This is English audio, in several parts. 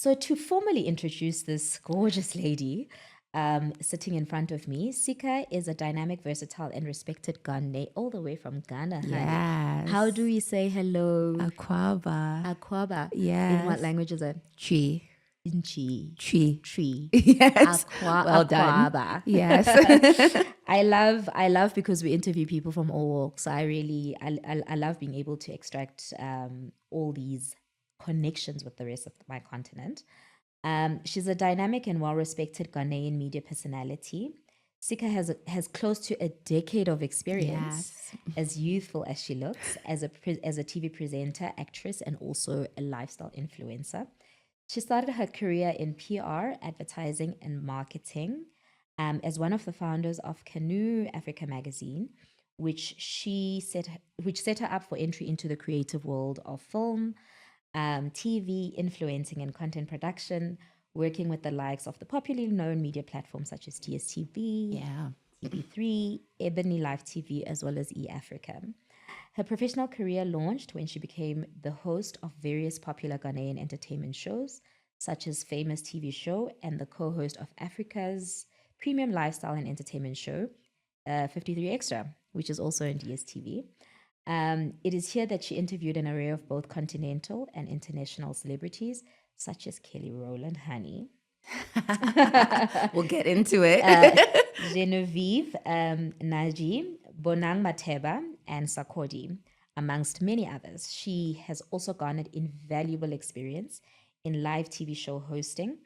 So to formally introduce this gorgeous lady sitting in front of me, Sika is a dynamic, versatile, and respected Ghanaian, all the way from Ghana, honey. Yes. How do we say hello? Akwaba. Akwaba. Yes. In what language is it? Chi. Inchi. Chi. Tree. Yes. Well Akwaba. done. Yes. I love because we interview people from all walks. I love being able to extract all these connections with the rest of my continent. She's a dynamic and well-respected Ghanaian media personality. Sika has close to a decade of experience, as youthful as she looks, as a TV presenter, actress, and also a lifestyle influencer. She started her career in PR, advertising, and marketing, as one of the founders of CANOE Africa Magazine, which set her up for entry into the creative world of film, TV, influencing, and content production, working with the likes of the popularly known media platforms such as DSTv, EP3, Ebony Life TV, as well as Africa. Her professional career launched when she became the host of various popular Ghanaian entertainment shows, such as Famous TV Show and the co-host of Africa's premium lifestyle and entertainment show, 53 Extra, which is also on DSTv. It is here that she interviewed an array of both continental and international celebrities, such as Kelly Rowland, honey. We'll get into it. Genevieve, Naji, Bonang Mateba, and Sakodi, amongst many others. She has also garnered invaluable experience in live TV show hosting,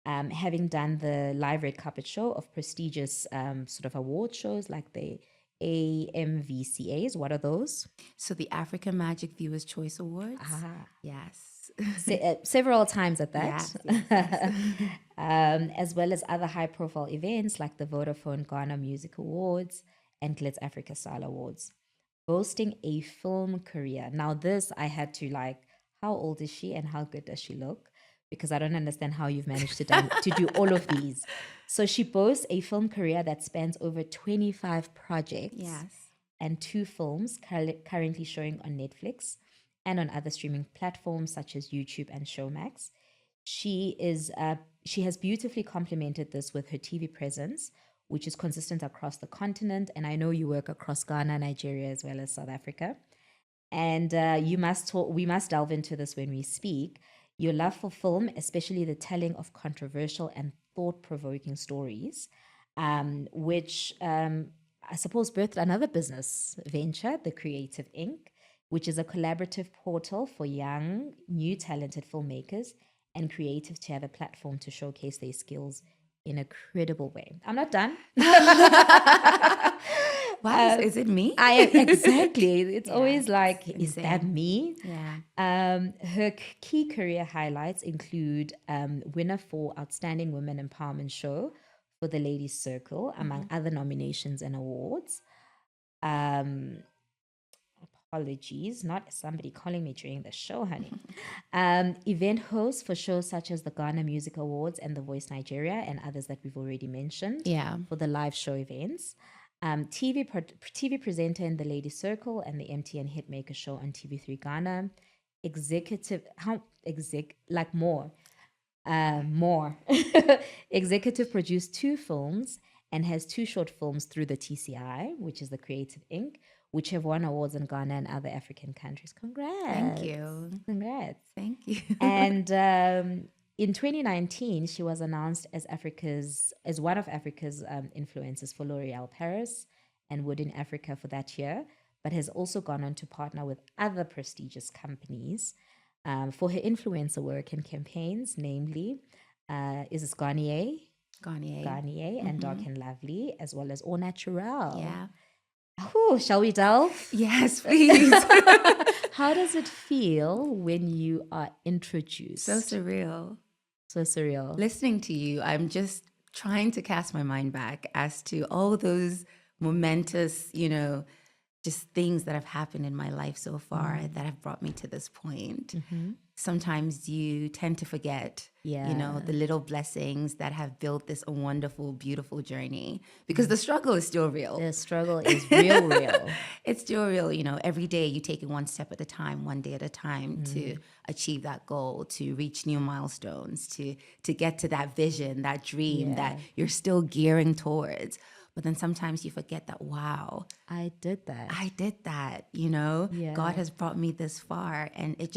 having done the live red carpet show of prestigious sort of award shows like the AMVCAs. What are those? So the African Magic Viewers Choice Awards. Yes. Several times at that. Yes. As well as other high-profile events like the Vodafone Ghana Music Awards and Glitz Africa Style Awards. Boasting a film career. Now this, I had to how old is she and how good does she look? Because I don't understand how you've managed to do all of these. So she boasts a film career that spans over 25 projects and 2 films currently showing on Netflix and on other streaming platforms such as YouTube and Showmax. She has beautifully complemented this with her TV presence, which is consistent across the continent. And I know you work across Ghana, Nigeria, as well as South Africa. And we must delve into this when we speak. Your love for film, especially the telling of controversial and thought-provoking stories, which I suppose birthed another business venture, The Creative Inc., which is a collaborative portal for young, new talented filmmakers and creatives to have a platform to showcase their skills in a credible way. I'm not done. Wow, is it me? Exactly. It's always like, is that me? Yeah. Her key career highlights include winner for Outstanding Women Empowerment Show for the Ladies Circle, among other nominations and awards. Apologies, not somebody calling me during the show, honey. Event host for shows such as the Ghana Music Awards and The Voice Nigeria and others that we've already mentioned for the live show events. TV presenter in the Ladies Circle and the MTN Hitmaker show on TV3 Ghana. Executive produced 2 films and has 2 short films through the TCI, which is the Creative Inc., which have won awards in Ghana and other African countries. Congrats. Thank you. Congrats. Thank you. And in 2019, she was announced as one of Africa's influencers for L'Oréal Paris and Wood in Africa for that year, but has also gone on to partner with other prestigious companies for her influencer work and campaigns, namely, is this Garnier, and Dark and Lovely, as well as Au Naturel. Yeah. Ooh, shall we delve? Yes, please. How does it feel when you are introduced? So surreal. So surreal. Listening to you, I'm just trying to cast my mind back as to all those momentous, just things that have happened in my life so far that have brought me to this point. Sometimes you tend to forget, the little blessings that have built this wonderful, beautiful journey, because the struggle is still real. The struggle is real. It's still real. Every day you take it one step at a time, one day at a time to achieve that goal, to reach new milestones, to get to that vision, that dream that you're still gearing towards. But then sometimes you forget that, wow, I did that. God has brought me this far, and it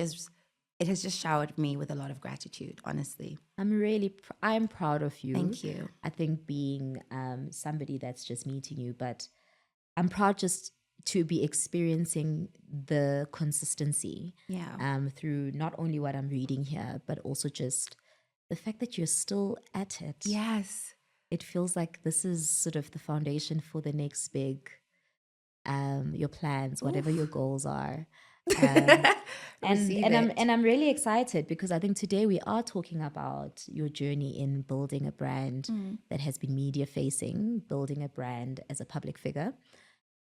has just showered me with a lot of gratitude, honestly. I'm proud of you. Thank you. I think being somebody that's just meeting you, but I'm proud just to be experiencing the consistency through not only what I'm reading here, but also just the fact that you're still at it. Yes. It feels like this is sort of the foundation for the next big, your plans, whatever your goals are. And I'm really excited because I think today we are talking about your journey in building a brand that has been media facing, building a brand as a public figure.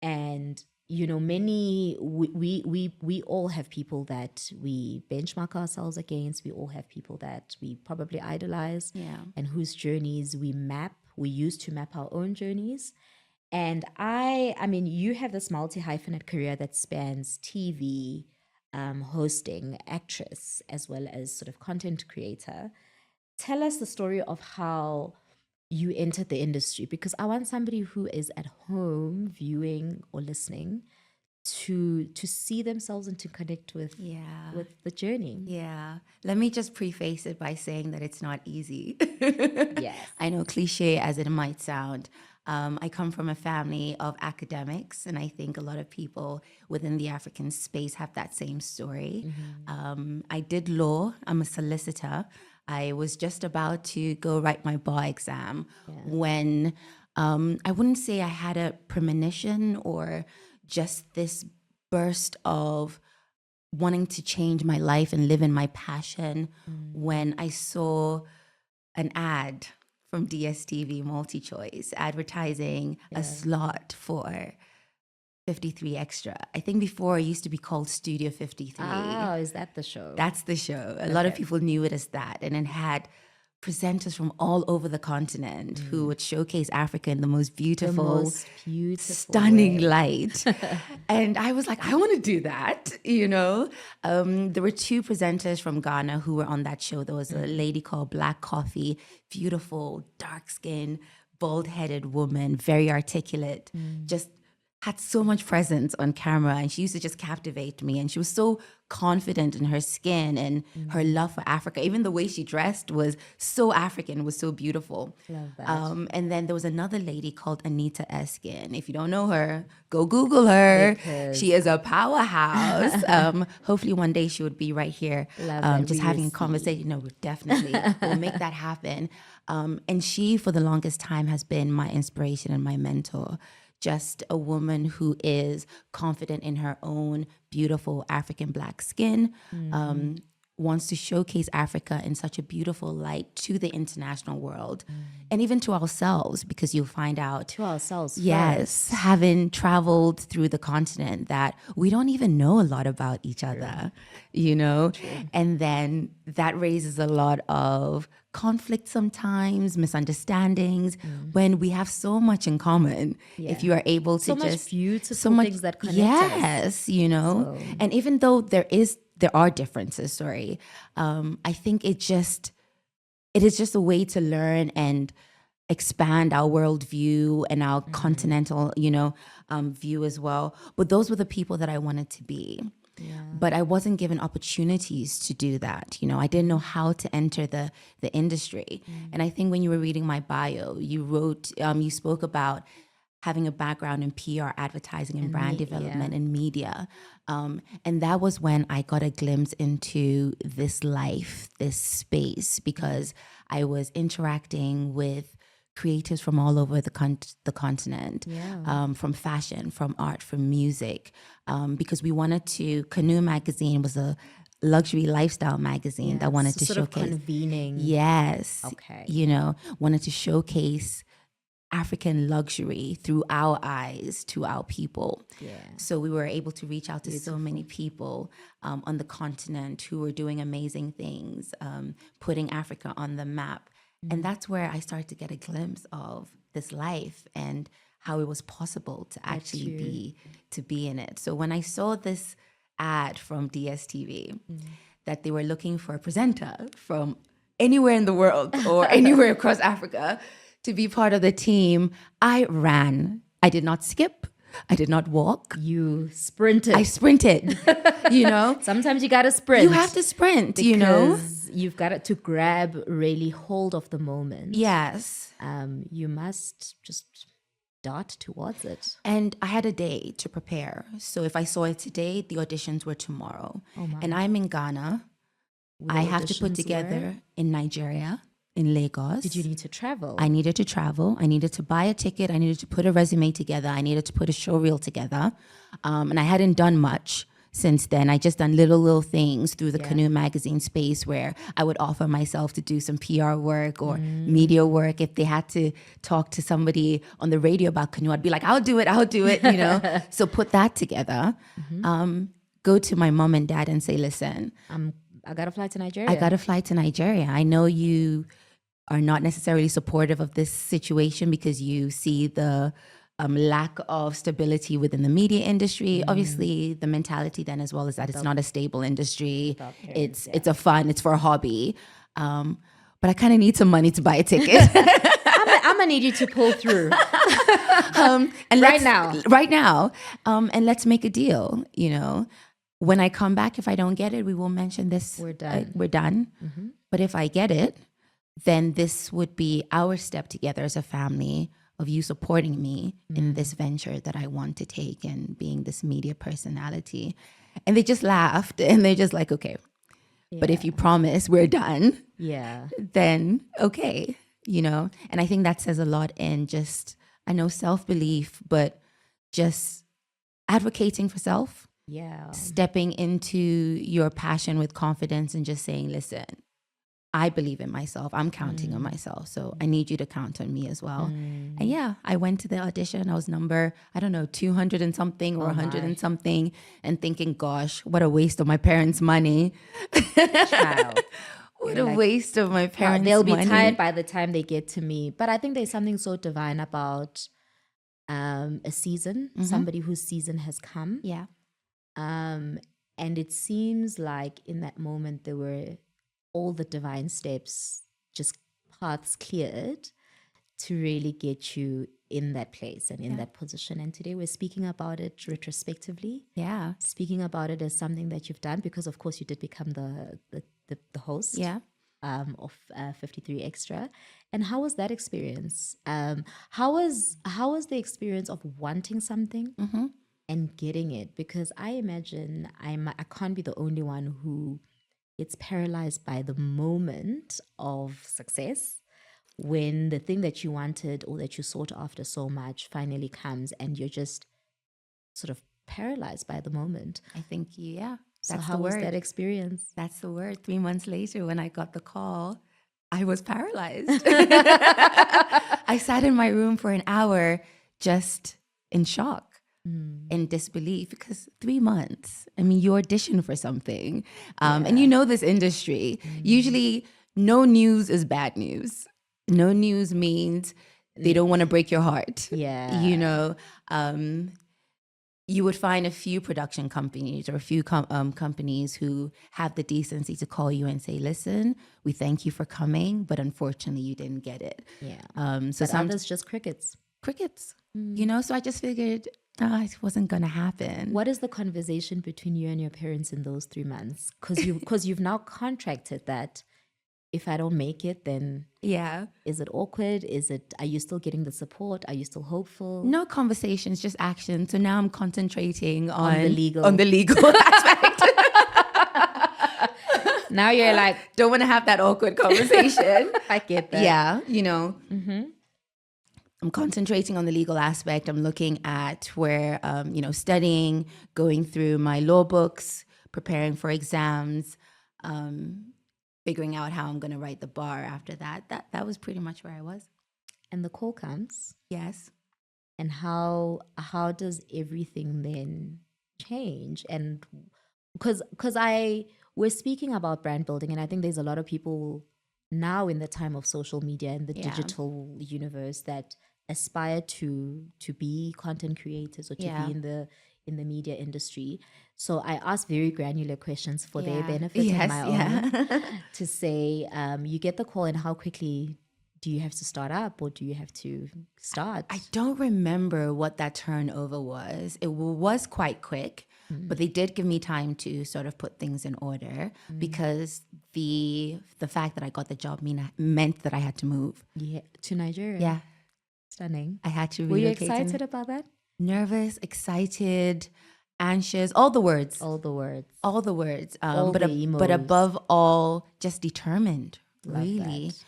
And we all have people that we benchmark ourselves against. We all have people that we probably idolize, and whose journeys we use to map our own journeys. And I mean, you have this multi-hyphenate career that spans TV, hosting, actress, as well as sort of content creator. Tell us the story of how you entered the industry, because I want somebody who is at home viewing or listening to see themselves and to connect with the journey. Yeah. Let me just preface it by saying that it's not easy. Yes. I know, cliche as it might sound. I come from a family of academics, and I think a lot of people within the African space have that same story. I did law. I'm a solicitor. I was just about to go write my bar exam when I wouldn't say I had a premonition or just this burst of wanting to change my life and live in my passion when I saw an ad from DSTv MultiChoice advertising a slot for 53 Extra. I think before it used to be called Studio 53. Oh, is that the show? That's the show. A lot of people knew it as that. And it had presenters from all over the continent who would showcase Africa in the most beautiful, stunning light. And I was like, I want to do that, There were two presenters from Ghana who were on that show. There was a lady called Black Coffee, beautiful, dark-skinned, bald-headed woman, very articulate, just had so much presence on camera, and she used to just captivate me. And she was so confident in her skin and her love for Africa. Even the way she dressed was so African, was so beautiful. Love that. And then there was another lady called Anita Eskin. If you don't know her, go Google her. She is a powerhouse. Hopefully one day she would be right here, just having a conversation. No, definitely. We'll make that happen. And she, for the longest time, has been my inspiration and my mentor. Just a woman who is confident in her own beautiful African Black skin, wants to showcase Africa in such a beautiful light to the international world and even to ourselves, because you'll find out. To ourselves yes, first. Having traveled through the continent, that we don't even know a lot about each other, True. And then that raises a lot of conflict sometimes, misunderstandings, when we have so much in common. If you are able to so just much beautiful things that connect us. So. And even though there are differences, I think it is just a way to learn and expand our worldview and our continental, view as well. But those were the people that I wanted to be. Yeah. But I wasn't given opportunities to do that. I didn't know how to enter the industry. And I think when you were reading my bio, you spoke about having a background in PR, advertising, and brand development and media. And that was when I got a glimpse into this life, this space, because I was interacting with creatives from all over the continent, from fashion, from art, from music, because we wanted to, CANOE Magazine was a luxury lifestyle magazine that wanted to sort showcase. Of convening. Yes. Okay. Wanted to showcase African luxury through our eyes to our people. Yeah. So we were able to reach out to so many people on the continent who were doing amazing things, putting Africa on the map. And that's where I started to get a glimpse of this life and how it was possible to actually be in it. So when I saw this ad from DSTv that they were looking for a presenter from anywhere in the world or anywhere across Africa to be part of the team, I ran. I did not skip. I did not walk. You sprinted. I sprinted, Sometimes you got to sprint. You have to sprint, because you've got to grab really hold of the moment. Yes. You must just dart towards it. And I had a day to prepare. So if I saw it today, the auditions were tomorrow. Oh my. And I'm in Ghana. I have to put together in Nigeria, in Lagos. Did you need to travel? I needed to travel. I needed to buy a ticket. I needed to put a resume together. I needed to put a show reel together. And I hadn't done much since then. I just done little things through the CANOE Magazine space where I would offer myself to do some PR work or media work. If they had to talk to somebody on the radio about CANOE, I'd be like, I'll do it. So put that together. Go to my mom and dad and say, listen, I got to fly to Nigeria. I got to fly to Nigeria. I know you are not necessarily supportive of this situation because you see the lack of stability within the media industry. Obviously, the mentality then as well is that it's not a stable industry. It's it's for a hobby. But I kind of need some money to buy a ticket. I'm gonna need you to pull through. And right now. And let's make a deal. When I come back, if I don't get it, we will mention this. We're done. We're done. But if I get it, then this would be our step together as a family of you supporting me in this venture that I want to take and being this media personality. And they just laughed and they're just like, okay, but if you promise we're done, then okay, And I think that says a lot in just, I know self-belief, but just advocating for self. Stepping into your passion with confidence and just saying, listen, I believe in myself. I'm counting on myself. So I need you to count on me as well. And I went to the audition. I was number, 200 and something or 100 and something, and thinking, gosh, what a waste of my parents' money. Child. What a waste of my parents' money. They'll be tired by the time they get to me. But I think there's something so divine about a season, somebody whose season has come. And it seems like in that moment there were all the divine steps, just paths cleared to really get you in that place and in that position. And today we're speaking about it retrospectively. Speaking about it as something that you've done because of course you did become the host of 53 Extra. And how was that experience? How was the experience of wanting something and getting it? Because I imagine I can't be the only one who gets paralyzed by the moment of success when the thing that you wanted or that you sought after so much finally comes and you're just sort of paralyzed by the moment. I think, So how was that experience? That's the word. 3 months later, when I got the call, I was paralyzed. I sat in my room for an hour just in shock. In disbelief, because 3 months, you audition for something and this industry, usually no news is bad news. No news means they don't want to break your heart. You would find a few production companies or a few companies who have the decency to call you and say, listen, we thank you for coming, but unfortunately you didn't get it. So others just crickets. So I just figured it wasn't going to happen. What is the conversation between you and your parents in those 3 months? Because you've now contracted that if I don't make it, then is it awkward? Are you still getting the support? Are you still hopeful? No conversations, just action. So now I'm concentrating on the legal aspect. Now you're like, don't want to have that awkward conversation. I get that. I'm concentrating on the legal aspect. I'm looking at where, studying, going through my law books, preparing for exams, figuring out how I'm going to write the bar after that. That was pretty much where I was. And the call comes. Yes. And how does everything then change? And because we're speaking about brand building, and I think there's a lot of people now in the time of social media and the digital universe that aspire to be content creators or to be in the media industry. So I ask very granular questions for their benefit and my own to say, you get the call, and how quickly do you have to start up, or do you have to start? I don't remember what that turnover was. It was quite quick, but they did give me time to sort of put things in order because the fact that I got the job meant that I had to move. Yeah, to Nigeria. Yeah. Stunning. I had to relocate. Were you excited about that? Nervous, excited, anxious, all the words. All the words. All the words. All the emos. But above all, just determined, Love really. that.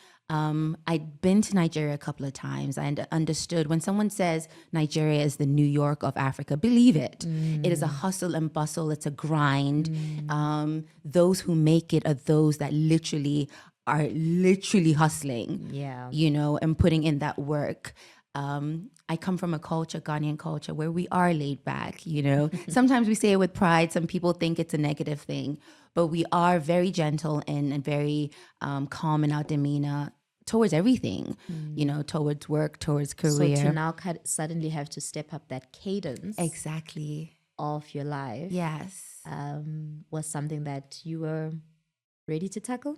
I'd been to Nigeria a couple of times. I understood when someone says Nigeria is the New York of Africa, believe it. It is a hustle and bustle. It's a grind. Those who make it are those that are literally hustling, you know, and putting in that work. I come from a culture, Ghanaian culture, where we are laid back, you know. Sometimes we say it with pride. Some people think it's a negative thing, but we are very gentle and very calm in our demeanor towards everything, you know, towards work, towards career. So to now suddenly have to step up that cadence exactly of your life, yes, was something that you were ready to tackle?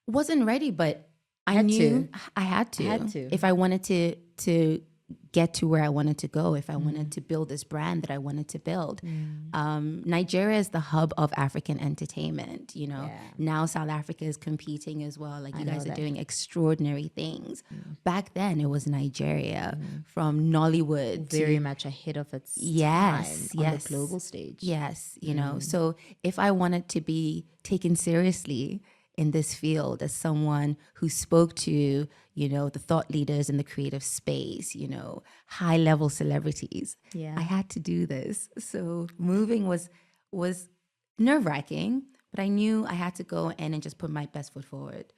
Wasn't ready, but I knew I had to. If I wanted to get to where I wanted to go, if I wanted to build this brand that I wanted to build. Nigeria is the hub of African entertainment, you know. Now South Africa is competing as well. Like, you guys are doing extraordinary things. Back then, it was Nigeria, from Nollywood. Very much ahead of its time on the global stage. Yes, you know. So if I wanted to be taken seriously in this field as someone who spoke to, you know, the thought leaders in the creative space, you know, high level celebrities, I had to do this. So moving was nerve wracking, but I knew I had to go in and just put my best foot forward.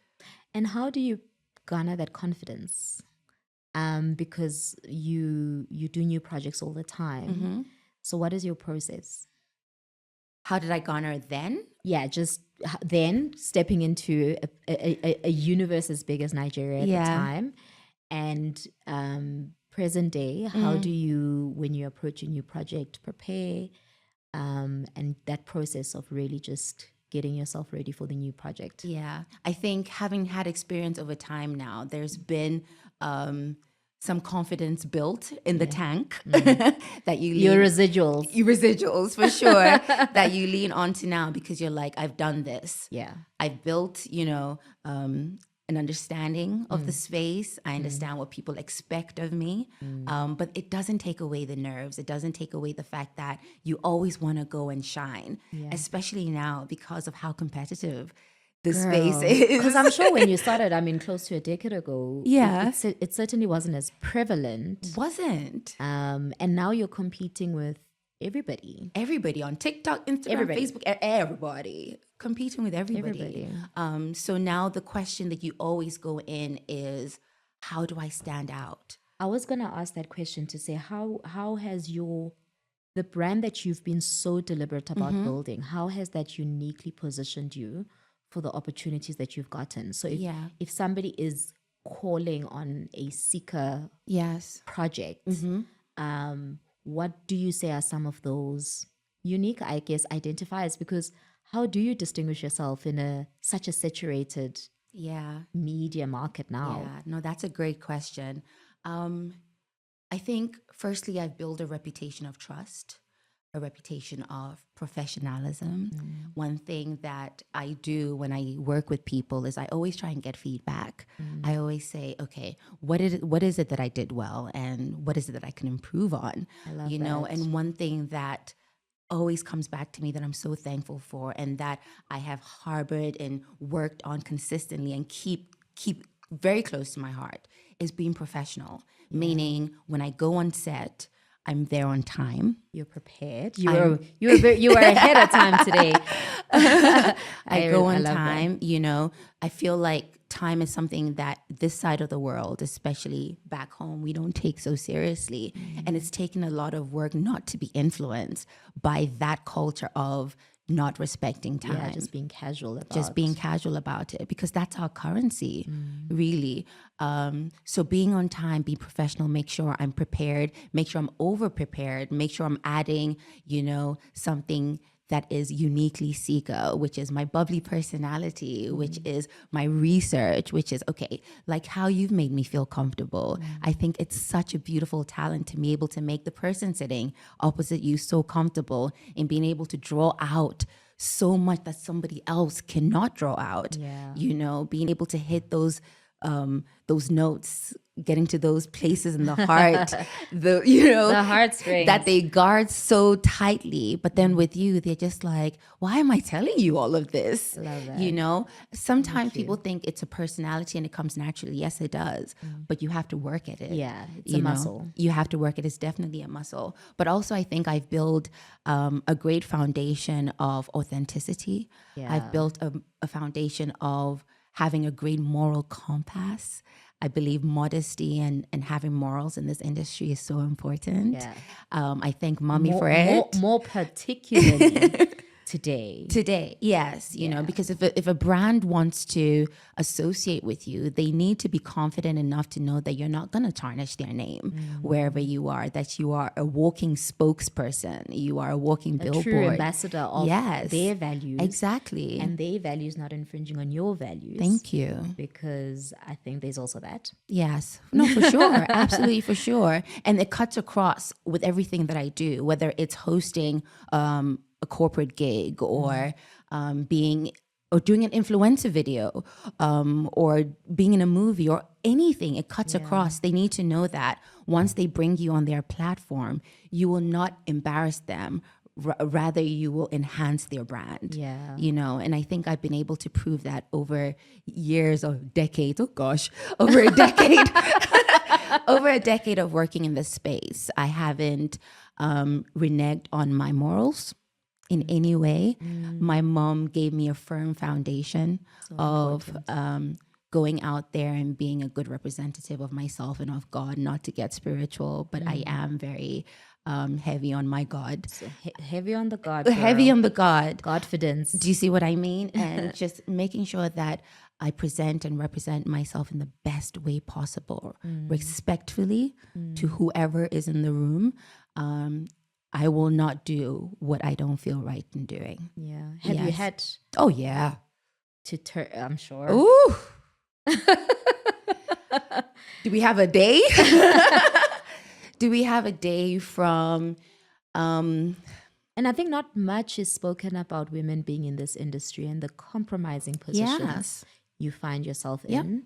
And how do you garner that confidence? Because you do new projects all the time. So what is your process? How did I garner then? Yeah, just then stepping into a universe as big as Nigeria at the time. And present day, how do you, when you approach a new project, prepare, and that process of really just getting yourself ready for the new project? Yeah, I think having had experience over time now, there's been some confidence built in the tank that you lean, your residuals for sure that you lean onto now, because you're like, I've done this. Yeah, I've built, you know, an understanding of the space. I understand what people expect of me, but it doesn't take away the nerves. It doesn't take away the fact that you always want to go and shine, especially now because of how competitive the space is. Because I'm sure when you started, I mean, close to a decade ago, it certainly wasn't as prevalent. And now you're competing with everybody. Everybody on TikTok, Instagram, Facebook, everybody. Competing with everybody. So now the question that you always go in is, how do I stand out? I was going to ask that question to say, how has the brand that you've been so deliberate about building, how has that uniquely positioned you for the opportunities that you've gotten? So if somebody is calling on a Sika project, what do you say are some of those unique, I guess, identifiers? Because how do you distinguish yourself in such a saturated media market now? Yeah, no, that's a great question. I think firstly, I've built a reputation of trust, a reputation of professionalism. One thing that I do when I work with people is I always try and get feedback. I always say, okay, what is it that I did well, and what is it that I can improve on? I love you know, and one thing that always comes back to me that I'm so thankful for, and that I have harbored and worked on consistently and keep very close to my heart, is being professional. Meaning when I go on set, I'm there on time. You're prepared. You were ahead of time today. I go on time. That. You know, I feel like time is something that this side of the world, especially back home, we don't take so seriously. And it's taken a lot of work not to be influenced by that culture of not respecting time. Yeah, just being casual about it, because that's our currency, really. So being on time, be professional, make sure I'm prepared, make sure I'm over prepared, make sure I'm adding, something that is uniquely Sika, which is my bubbly personality, which is my research, which is, okay, like how you've made me feel comfortable. I think it's such a beautiful talent to be able to make the person sitting opposite you so comfortable and being able to draw out so much that somebody else cannot draw out. Yeah. Being able to hit those notes, getting to those places in the heart, The heartstrings that they guard so tightly. But then with you, they're just like, why am I telling you all of this? Love that. Sometimes people think it's a personality and it comes naturally. Yes, it does. But you have to work at it. Yeah, it's a muscle. You have to work it. It's definitely a muscle. But also, I think I've built a great foundation of authenticity. Yeah. I've built a foundation of having a great moral compass. I believe modesty and having morals in this industry is so important. Yeah. I thank mommy for it. More particularly today. Yes. Because if a brand wants to associate with you, they need to be confident enough to know that you're not going to tarnish their name wherever you are, that you are a walking spokesperson, you are a walking billboard. True ambassador of their values. Exactly. And their values not infringing on your values. Thank you. Because I think there's also that. Yes. No, for sure. Absolutely, for sure. And it cuts across with everything that I do, whether it's hosting a corporate gig or doing an influencer video or being in a movie or anything. It cuts across. They need to know that once they bring you on their platform, you will not embarrass them. Rather, you will enhance their brand. Yeah. And I think I've been able to prove that over years or decades. Oh gosh, over a decade. Over a decade of working in this space, I haven't reneged on my morals in any way. My mom gave me a firm foundation of going out there and being a good representative of myself and of God, not to get spiritual, but I am very heavy on my God. So heavy on the God. Girl. Heavy on the God. Godfidence. Do you see what I mean? And just making sure that I present and represent myself in the best way possible, respectfully to whoever is in the room. I will not do what I don't feel right in doing. Yeah. Have you had? Oh, yeah. I'm sure. Ooh. Do we have a day? Do we have a day from... And I think not much is spoken about women being in this industry and the compromising positions you find yourself in.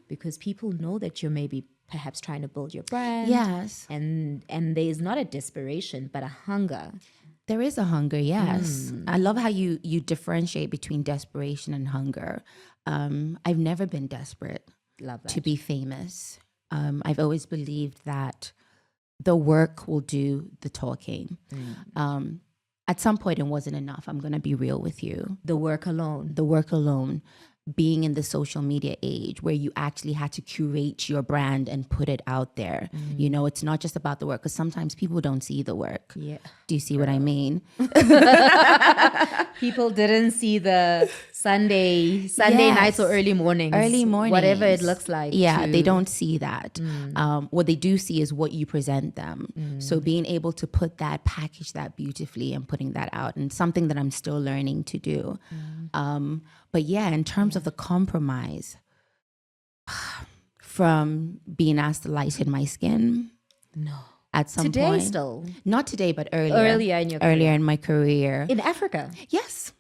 Because people know that you're maybe perhaps trying to build your brand. Yes. And there's not a desperation, but a hunger. There is a hunger, yes. I love how you differentiate between desperation and hunger. I've never been desperate to be famous. I've always believed that the work will do the talking. At some point, it wasn't enough. I'm going to be real with you. The work alone. Being in the social media age where you actually had to curate your brand and put it out there. It's not just about the work, because sometimes people don't see the work. Yeah. Do you see what I mean? People didn't see the Sunday nights or early mornings. Whatever it looks like. Yeah, they don't see that. What they do see is what you present them. So being able to package that beautifully and putting that out, and something that I'm still learning to do. But yeah, in terms of the compromise, from being asked to lighten my skin. No. At some today point. Still? Not today, but earlier. Earlier in your career. Earlier in my career. In Africa? Yes.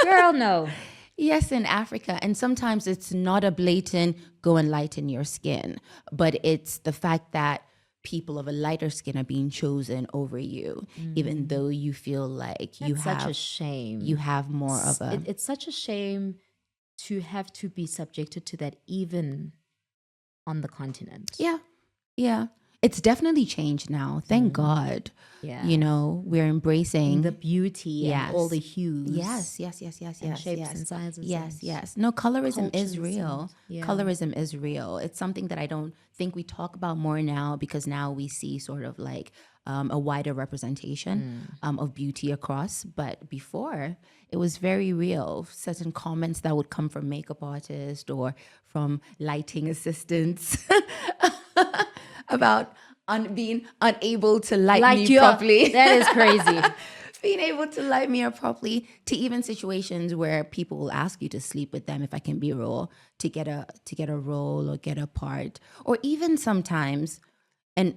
Girl, no. Yes, in Africa. And sometimes it's not a blatant go and lighten your skin, but it's the fact that people of a lighter skin are being chosen over you, even though you feel like That's such a shame. You have more of a... It's such a shame to have to be subjected to that even on the continent. Yeah. It's definitely changed now. Thank God. Yeah. You know, we're embracing the beauty and all the hues. Yes. And shapes and sizes. Yes. No, colorism is cultures real. Colorism is real. It's something that I don't think we talk about more now, because now we see sort of like a wider representation of beauty across. But before, it was very real. Certain comments that would come from makeup artists or from lighting assistants about being unable to light me properly. That is crazy. Being able to light me up properly, to even situations where people will ask you to sleep with them, if I can be real, to get a role or get a part, or even sometimes, and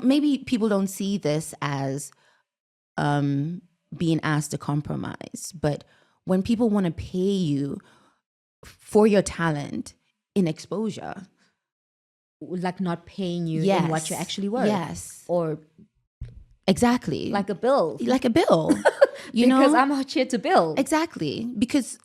maybe people don't see this as being asked to compromise, but when people want to pay you for your talent in exposure, like not paying you in what you actually worth. Yes. Or exactly. like a bill. Like a bill. Because I'm out here to bill. Exactly. Because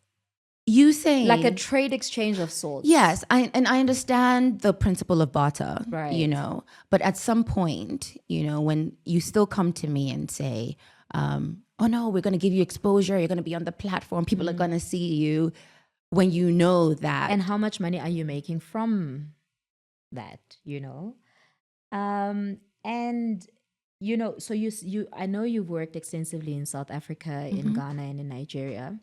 you saying like a trade exchange of sorts. Yes. I understand the principle of barter. Right. You know. But at some point, you know, when you still come to me and say, oh no, we're gonna give you exposure, you're gonna be on the platform, people are gonna see you, when you know that. And how much money are you making from that, you know? And you know, so you I know you've worked extensively in South Africa, in Ghana, and in Nigeria.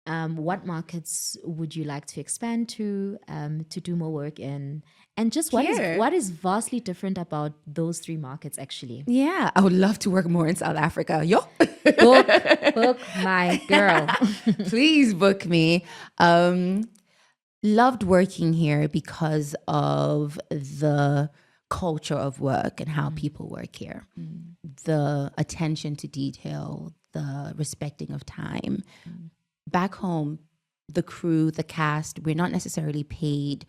What markets would you like to expand to do more work in? And just what is vastly different about those three markets actually? Yeah, I would love to work more in South Africa. Yo. book my girl. Please book me. Loved working here because of the culture of work and how people work here. The attention to detail, the respecting of time. Back home, the crew, the cast, we're not necessarily paid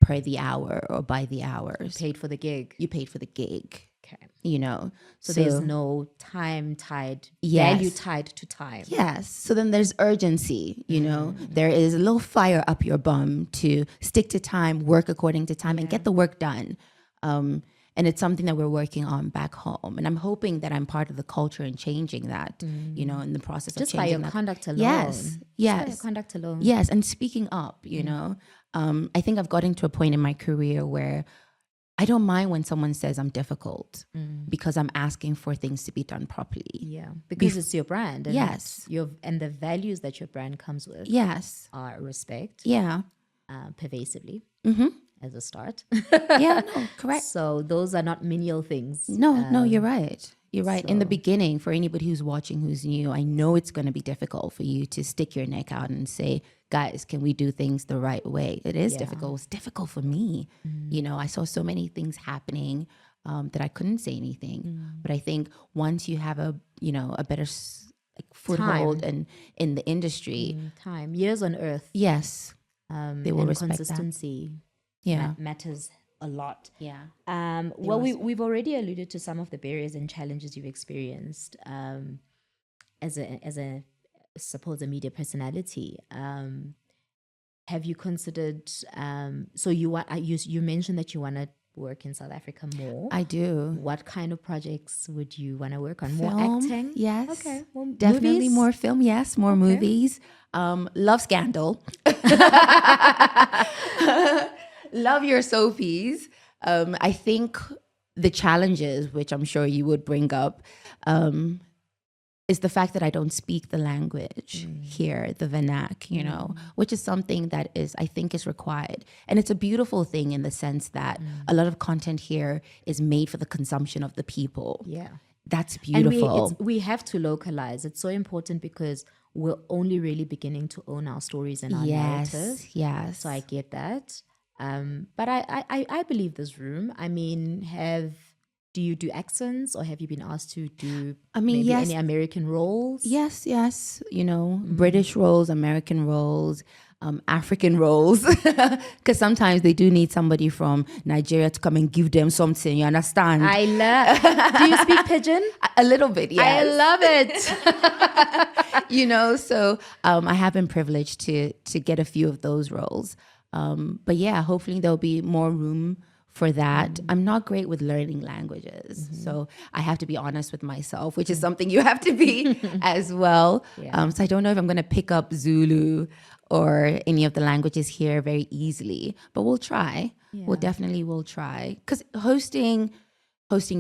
per the hour or by the hours. Paid for the gig. You paid for the gig. Okay. You know. So there's no time tied, value tied to time. Yes. So then there's urgency, you know. There is a little fire up your bum to stick to time, work according to time, and get the work done. And it's something that we're working on back home. And I'm hoping that I'm part of the culture and changing that, you know, in the process of changing that. Just by your conduct alone. Yes. Just by your conduct alone. Yes. And speaking up, you know. I think I've gotten to a point in my career where I don't mind when someone says I'm difficult because I'm asking for things to be done properly. Yeah. Because it's your brand. And yes. And the values that your brand comes with. Yes. Are respect. Yeah. Pervasively. As a start. Yeah, no, correct. So those are not menial things. No, you're right. You're right. In the beginning, for anybody who's watching, who's new, I know it's going to be difficult for you to stick your neck out and say, guys, can we do things the right way? It is difficult. It's difficult for me. You know, I saw so many things happening that I couldn't say anything. But I think once you have a better foothold and in the industry. Time. Years on earth. Yes. They will respect consistency. Matters a lot. Yeah. Well, we've already alluded to some of the barriers and challenges you've experienced as a suppose a media personality. Have you considered? So you mentioned that you want to work in South Africa more. I do. What kind of projects would you want to work on? Film, more acting? Yes. Okay. Well, definitely movies? More film. Yes. More movies. Love Scandal. Love your soapies. I think the challenges, which I'm sure you would bring up, is the fact that I don't speak the language here, the vernac, you know, which is something that I think is required. And it's a beautiful thing in the sense that a lot of content here is made for the consumption of the people. Yeah. That's beautiful. And we have to localize. It's so important because we're only really beginning to own our stories and our narrative. Yes. So I get that. But I believe this room. I mean, do you do accents, or have you been asked to do any American roles? Yes. You know, British roles, American roles, African roles. Because sometimes they do need somebody from Nigeria to come and give them something. You understand? Do you speak Pidgin? A little bit, yes. I love it. You know, so I have been privileged to get a few of those roles. But yeah, hopefully there'll be more room for that. I'm not great with learning languages. So I have to be honest with myself, which is something you have to be as well. So I don't know if I'm going to pick up Zulu or any of the languages here very easily, but we'll try. We'll try. Because hosting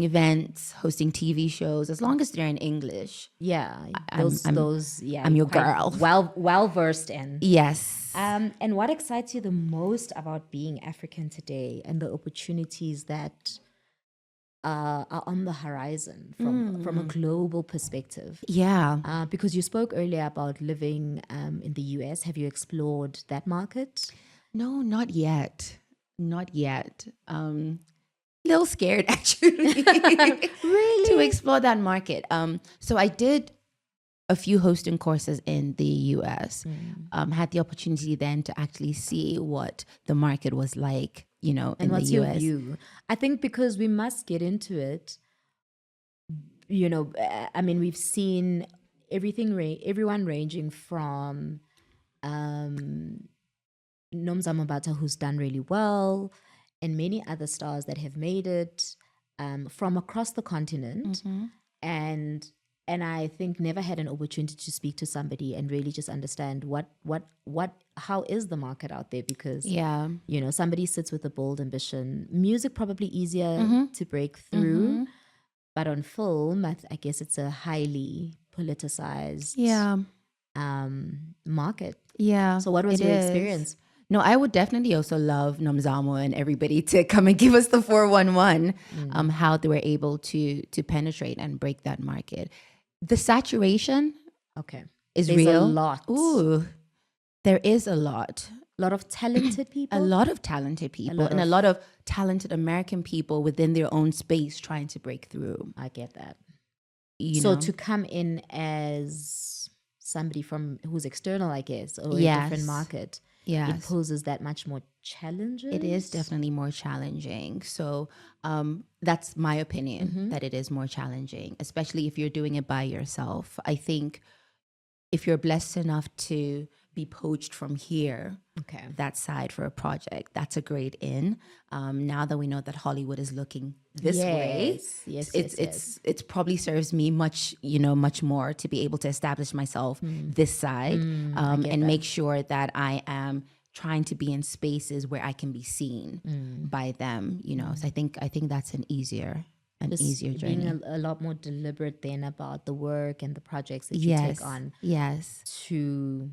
events, hosting TV shows, as long as they're in English. I'm your girl. Well versed in. Yes. And what excites you the most about being African today and the opportunities that are on the horizon from a global perspective? Yeah. Because you spoke earlier about living in the US. Have you explored that market? No, not yet. Not yet. Little scared actually really to explore that market. So I did a few hosting courses in the US. Had the opportunity then to actually see what the market was like, in the US. And what's your view? I think because we must get into it. I mean, we've seen everyone ranging from Nomzamo Bata, who's done really well, and many other stars that have made it from across the continent, and I think never had an opportunity to speak to somebody and really just understand how is the market out there, because somebody sits with a bold ambition. Music probably easier to break through, but on film, I guess it's a highly politicized market. Yeah. So what was your experience? No, I would definitely also love Nomzamo and everybody to come and give us the 411, how they were able to penetrate and break that market. The saturation is There's real. A lot. Ooh, there is a lot. A lot of talented people. A lot of talented people and a lot of talented American people within their own space trying to break through. I get that. So to come in as somebody who's external, I guess, or a different market, it poses that much more challenges. It is definitely more challenging. So that's my opinion, that it is more challenging, especially if you're doing it by yourself. I think if you're blessed enough to be poached from here, that side for a project, that's a great in. Now that we know that Hollywood is looking this way, it probably serves me much more to be able to establish myself this side and make sure that I am trying to be in spaces where I can be seen by them. So I think that's an easier journey. Being a lot more deliberate then about the work and the projects that you take on. Yes. To,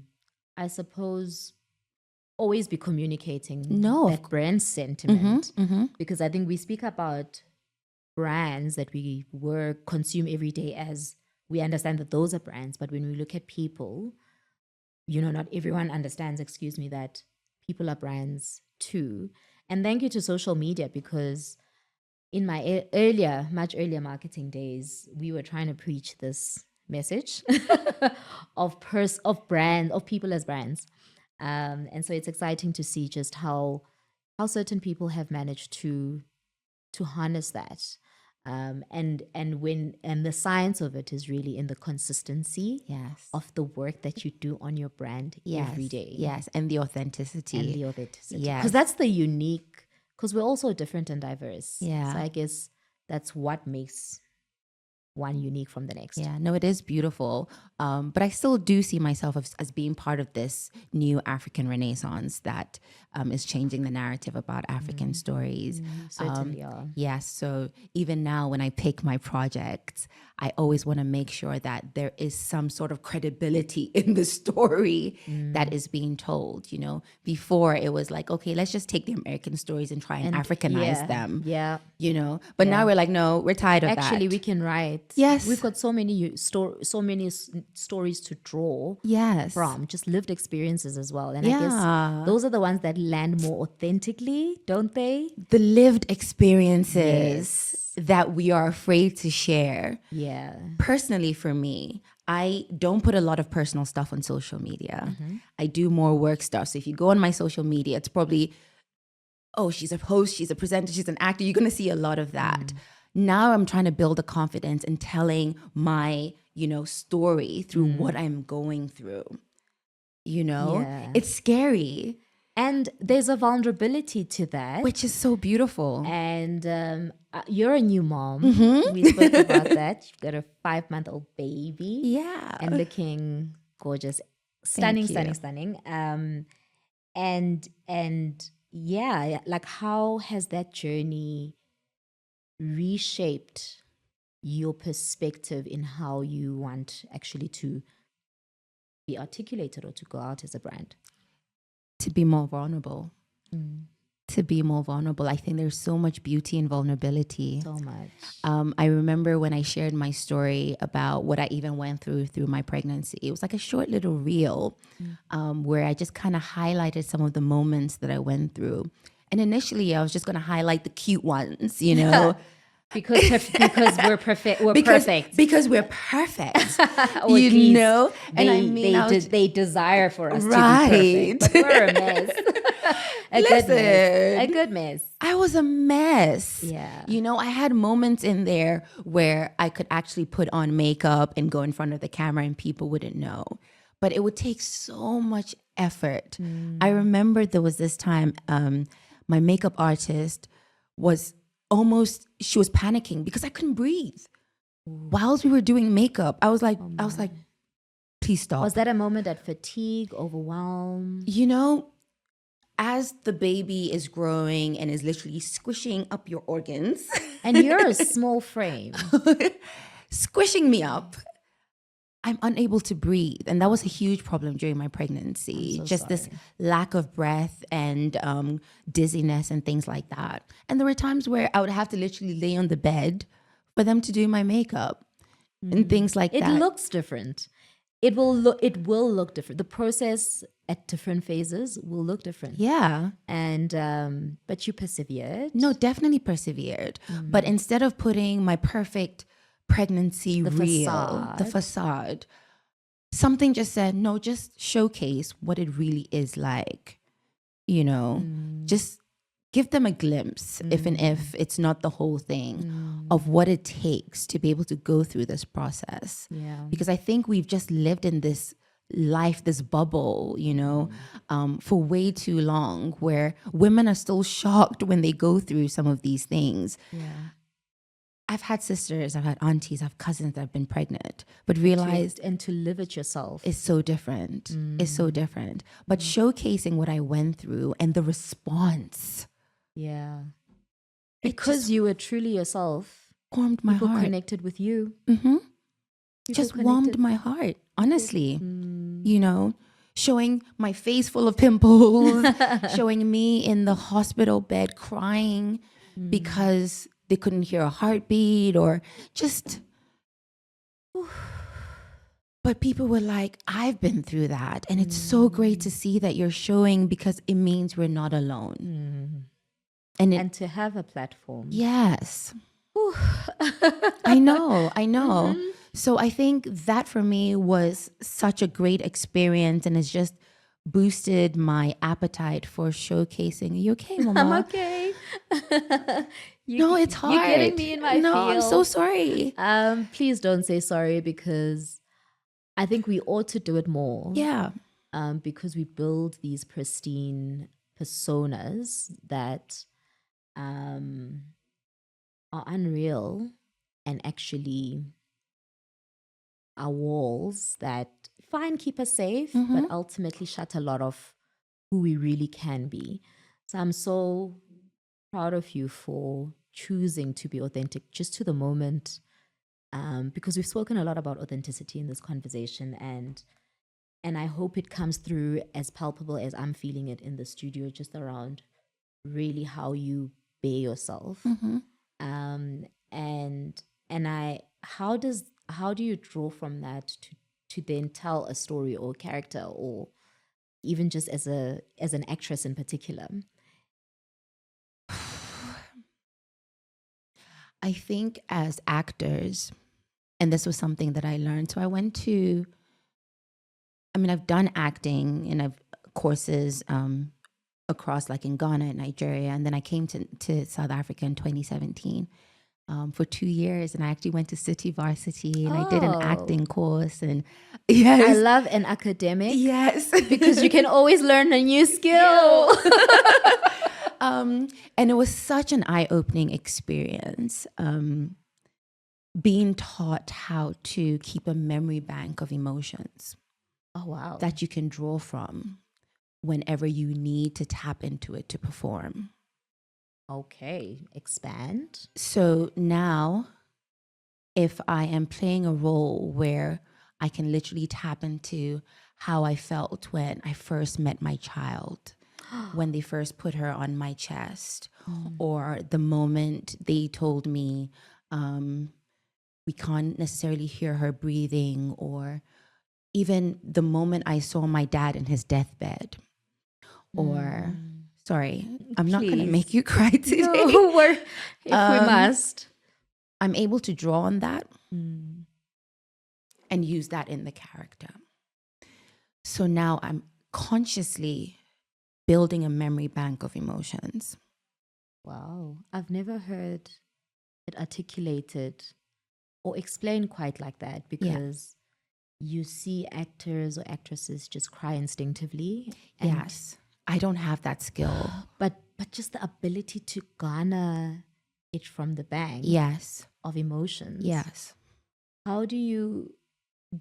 I suppose, always be communicating that brand sentiment. Because I think we speak about brands that we consume every day as we understand that those are brands. But when we look at people, not everyone understands, that people are brands too. And thank you to social media, because in my much earlier marketing days, we were trying to preach this message of people as brands. And so it's exciting to see just how certain people have managed to harness that. And the science of it is really in the consistency of the work that you do on your brand every day. Yes, and the authenticity. Yeah. Because that's the unique, because we're also different and diverse. Yeah. So I guess that's what makes one unique from the next. Yeah, no, it is beautiful. But I still do see myself as being part of this new African renaissance that is changing the narrative about African stories. Certainly are. Yes, so even now when I pick my projects, I always want to make sure that there is some sort of credibility in the story that is being told. Before it was like, okay, let's just take the American stories and try and Africanize them. Yeah. But now we're like, no, we're tired of that. Actually, we can write. Yes. We've got so many stories to draw from, just lived experiences as well. And I guess those are the ones that land more authentically, don't they? The lived experiences that we are afraid to share. Yeah. Personally, for me, I don't put a lot of personal stuff on social media. I do more work stuff. So if you go on my social media, it's probably, oh, she's a host, she's a presenter, she's an actor. You're going to see a lot of that. Now I'm trying to build a confidence in telling my, story through what I'm going through. It's scary. And there's a vulnerability to that. which is so beautiful. And you're a new mom. Mm-hmm. We spoke about that. You've got a 5-month-old baby. Yeah. And looking gorgeous. Stunning, Thank you. stunning. And yeah, like how has that journey reshaped your perspective in how you want actually to be articulated or to go out as a brand? To be more vulnerable. To be more vulnerable. I think there's so much beauty in vulnerability. So much. I remember when I shared my story about what I even went through my pregnancy. It was like a short little reel where I just kind of highlighted some of the moments that I went through. And initially, I was just going to highlight the cute ones, you know. because we're perfect. We're perfect. Because we're perfect. Or you at least know? And I mean, they desire for us Right. to be perfect. But we're a mess. Listen. A good mess. I was a mess. Yeah. You know, I had moments in there where I could actually put on makeup and go in front of the camera and people wouldn't know. But it would take so much effort. I remember there was this time my makeup artist she was panicking because I couldn't breathe. Whilst we were doing makeup, I was like, please stop. Was that a moment of fatigue, overwhelm? You know, as the baby is growing and is literally squishing up your organs. And you're a small frame. Squishing me up. I'm unable to breathe. And that was a huge problem during my pregnancy. I'm so Just this sorry. lack of breath and dizziness and things like that. And there were times where I would have to literally lay on the bed for them to do my makeup and things like It that. looks different. It will look different. The process at different phases will look different. Yeah. And but you persevered. No, definitely persevered. But instead of putting my perfect pregnancy the facade, something just said, no, just showcase what it really is like. You know, just give them a glimpse, if it's not the whole thing, of what it takes to be able to go through this process. Yeah. Because I think we've just lived in this life, this bubble, you know, for way too long, where women are still shocked when they go through some of these things. Yeah. I've had sisters, I've had aunties, I've cousins that have been pregnant, but realized And to live it yourself. it's so different. It's so different. But showcasing what I went through and the response. Yeah. Because you were truly yourself. Warmed my People heart. connected with you. Mm-hmm. People Just warmed connected. my heart, honestly. You know, showing my face full of pimples, showing me in the hospital bed crying because they couldn't hear a heartbeat or just... But people were like, I've been through that. And it's so great to see that you're showing, because it means we're not alone. And to have a platform. Yes. I know. So I think that for me was such a great experience, and it's just boosted my appetite for showcasing. Are you okay, Mama? I'm okay. No, it's hard. You're getting me in my No, I'm so feels. sorry. Please don't say sorry, because I think we ought to do it more. Yeah. Because we build these pristine personas that are unreal and actually are walls that keep us safe, but ultimately shut a lot of who we really can be. So I'm so proud of you for choosing to be authentic just to the moment, because we've spoken a lot about authenticity in this conversation, and I hope it comes through as palpable as I'm feeling it in the studio, just around really how you bear yourself. How do you draw from that to then tell a story or character, or even just as an actress in particular? I think as actors, and this was something that I learned. So I've done acting and I've courses across, like in Ghana and Nigeria. And then I came to South Africa in 2017. for 2 years, and I actually went to City Varsity, and I did an Oh. acting course, and I yes, love an academic yes, because you can always learn a new skill. and it was such an eye-opening experience. Being taught how to keep a memory bank of emotions Oh, wow. that you can draw from whenever you need to tap into it to perform. Okay, expand. So now, if I am playing a role where I can literally tap into how I felt when I first met my child, when they first put her on my chest, or the moment they told me, we can't necessarily hear her breathing, or even the moment I saw my dad in his deathbed, or sorry, I'm not going to Please. make you cry today. No, if we must. I'm able to draw on that and use that in the character. So now I'm consciously building a memory bank of emotions. Wow, I've never heard it articulated or explained quite like that, because you see actors or actresses just cry instinctively. And Yes, I don't have that skill. But just the ability to garner it from the bank Yes, of emotions. yes. How do you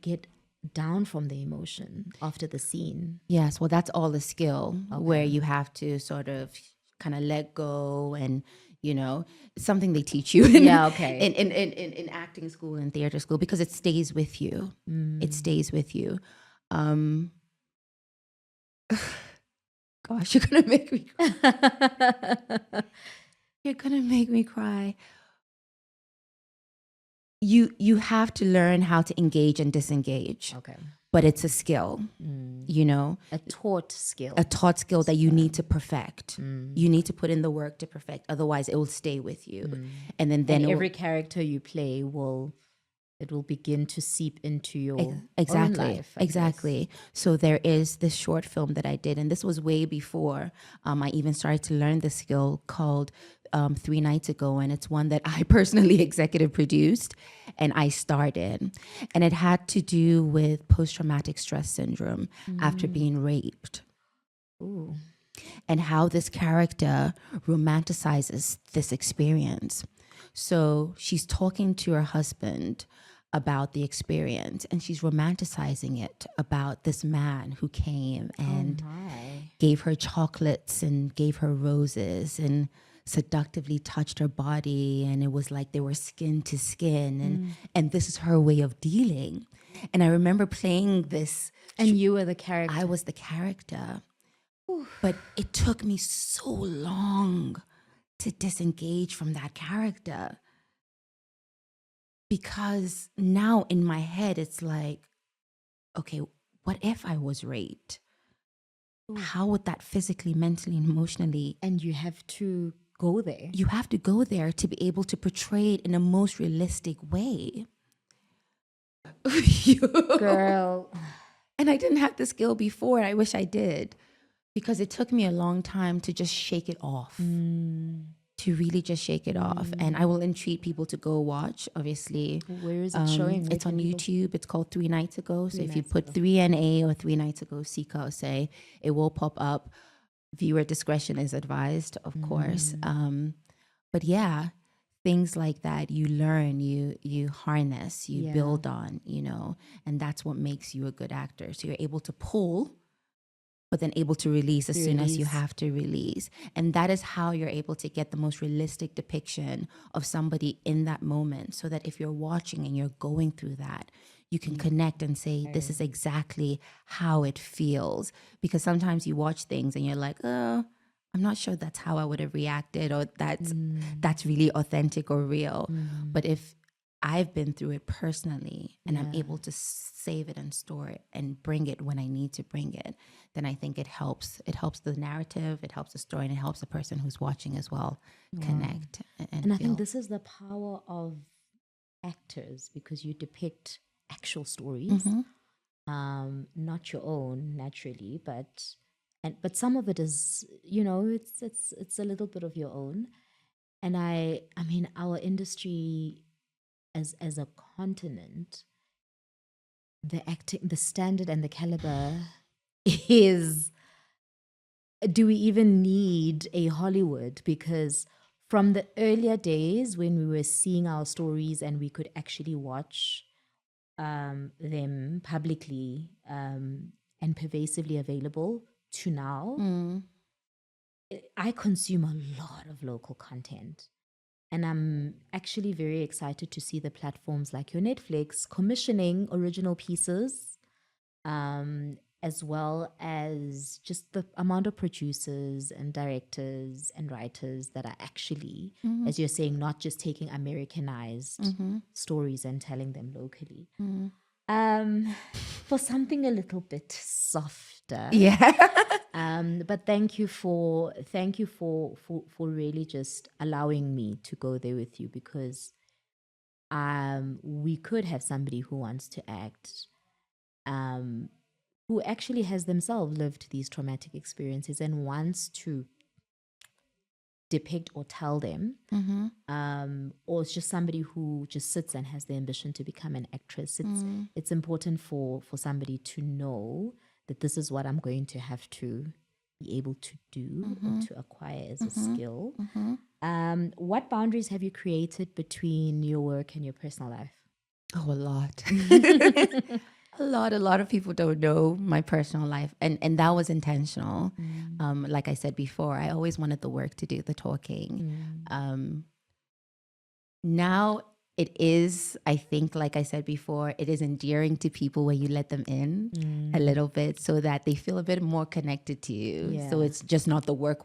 get down from the emotion after the scene? Yes, well, that's all a skill where you have to sort of kind of let go, and something they teach you in, in acting school and theater school, because it stays with you. It stays with you. Gosh, you're gonna make me cry. You're gonna make me cry. You have to learn how to engage and disengage. Okay. But it's a skill, A taught skill. a taught skill that you need to perfect. You need to put in the work to perfect. Otherwise, it will stay with you. And then every character you play will begin to seep into your own life. Exactly. So there is this short film that I did, and this was way before I even started to learn the skill, called 3 Nights Ago, and it's one that I personally executive produced and I starred in, and it had to do with post-traumatic stress syndrome after being raped. Ooh. And how this character romanticizes this experience. So she's talking to her husband about the experience, and she's romanticizing it about this man who came and gave her chocolates and gave her roses and seductively touched her body, and it was like they were skin to skin, and this is her way of dealing. And I remember playing this. And you were the character. I was the character. But it took me so long to disengage from that character, because now in my head it's like, okay, what if I was raped? How would that physically, mentally, and emotionally? And you have to go there. You have to go there to be able to portray it in a most realistic way. Girl. And I didn't have the skill before. I wish I did, because it took me a long time to just shake it off, to really just shake it off. And I will entreat people to go watch, obviously. Where is it showing? It's on YouTube. It's called 3 Nights Ago. So if you put 3NA or 3 Nights Ago, Sika Osei, it will pop up. Viewer discretion is advised, of course. But yeah, things like that, you learn, you harness, you build on, and that's what makes you a good actor. So you're able to pull, but then able to release as soon as you have to release. And that is how you're able to get the most realistic depiction of somebody in that moment, so that if you're watching and you're going through that, you can connect and say, this is exactly how it feels. Because sometimes you watch things and you're like, oh, I'm not sure that's how I would have reacted, or that's really authentic or real. But if I've been through it personally and I'm able to save it and store it and bring it when I need to bring it, then I think it helps. It helps the narrative, it helps the story, and it helps the person who's watching as well connect. And I think this is the power of actors, because you depict actual stories, not your own naturally, but some of it is, it's a little bit of your own. And I mean, our industry as a continent, the standard and the caliber is, do we even need a Hollywood? Because from the earlier days when we were seeing our stories and we could actually watch them publicly and pervasively available to now, I consume a lot of local content. And I'm actually very excited to see the platforms like your Netflix commissioning original pieces, as well as just the amount of producers and directors and writers that are actually, as you're saying, not just taking Americanized stories and telling them locally. For something a little bit softer. But thank you for really just allowing me to go there with you, because we could have somebody who wants to act, who actually has themselves lived these traumatic experiences and wants to depict or tell them, or it's just somebody who just sits and has the ambition to become an actress. It's important for somebody to know that this is what I'm going to have to be able to do or to acquire as a skill. What boundaries have you created between your work and your personal life? Oh, a lot. A lot of people don't know my personal life, and that was intentional. Like I said before, I always wanted the work to do the talking. Now it is, I think, like I said before, it is endearing to people when you let them in a little bit so that they feel a bit more connected to you. Yeah. So it's just not the work.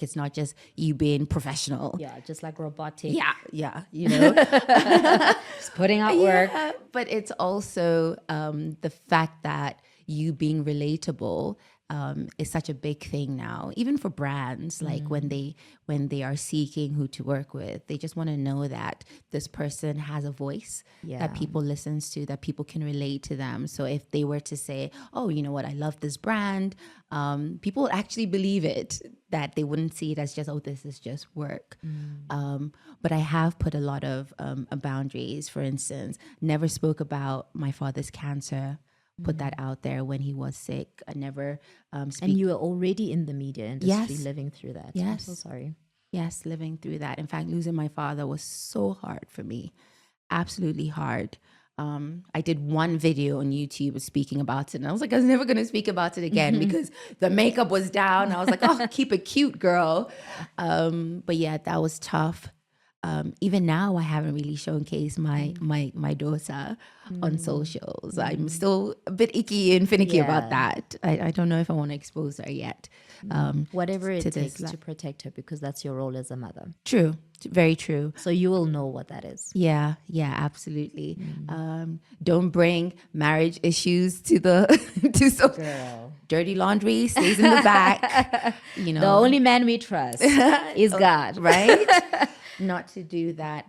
It's not just you being professional. Yeah, just like robotic. Yeah, you know. Just putting out work. But it's also the fact that you being relatable is such a big thing now, even for brands. Like when they are seeking who to work with, they just want to know that this person has a voice that people listens to, that people can relate to them. So if they were to say, oh, you know what, I love this brand, people would actually believe it, that they wouldn't see it as just, oh, this is just work. But I have put a lot of boundaries. For instance, never spoke about my father's cancer. Put that out there when he was sick. I never speak. And you were already in the media industry, living through that. Yes. I'm so sorry. Yes, living through that. In fact, losing my father was so hard for me. Absolutely hard. I did one video on YouTube speaking about it, and I was like, I was never going to speak about it again because the makeup was down. I was like, oh, keep it cute, girl. But yeah, that was tough. Even now, I haven't really showcased my daughter on socials. I'm still a bit icky and finicky about that. I don't know if I want to expose her yet. Whatever it takes to protect her, because that's your role as a mother. True. Very true. So you will know what that is. Yeah, absolutely. Don't bring marriage issues to Girl. Dirty laundry stays in the back. You know, the only man we trust is God, right? Not to do that.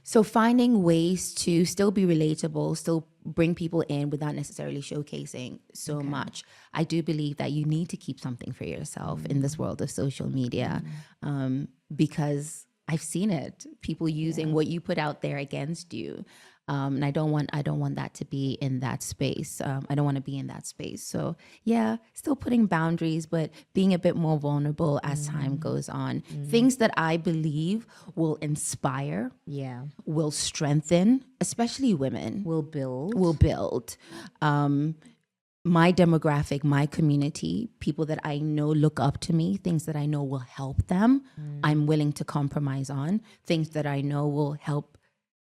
So finding ways to still be relatable, still bring people in without necessarily showcasing so much. I do believe that you need to keep something for yourself in this world of social media, because I've seen it. People using what you put out there against you. And I don't want that to be in that space. I don't want to be in that space. So yeah, still putting boundaries, but being a bit more vulnerable as time goes on. Things that I believe will inspire, will strengthen, especially women. Will build. My demographic, my community, people that I know look up to me, things that I know will help them, I'm willing to compromise on. Things that I know will help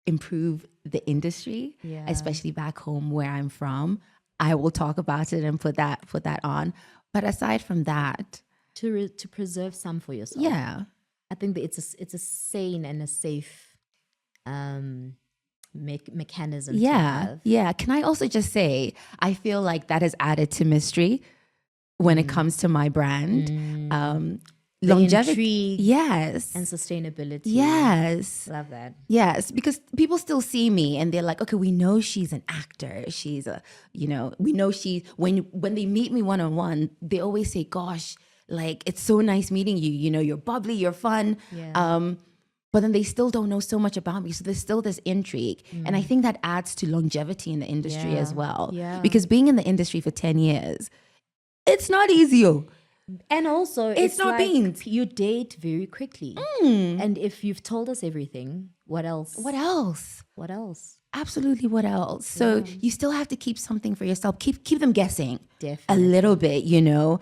improve the industry, especially back home where I'm from. I will talk about it and put that on. But aside from that, to preserve some for yourself. I think that it's a sane and a safe mechanism to have. Can I also just say, I feel like that has added to mystery when it comes to my brand. Longevity, and sustainability, love that. Because people still see me and they're like, okay, we know she's an actor, she's a, we know she, when they meet me one-on-one, they always say, gosh, like, it's so nice meeting you. You know, you're bubbly, you're fun. Yeah. But then they still don't know so much about me. So there's still this intrigue. And I think that adds to longevity in the industry as well. Yeah. Because being in the industry for 10 years, it's not easy. And also, It's not like beans. you date very quickly. And if you've told us everything, what else? What else? What else? Absolutely, what else? So you still have to keep something for yourself. Keep them guessing Definitely. a little bit, you know.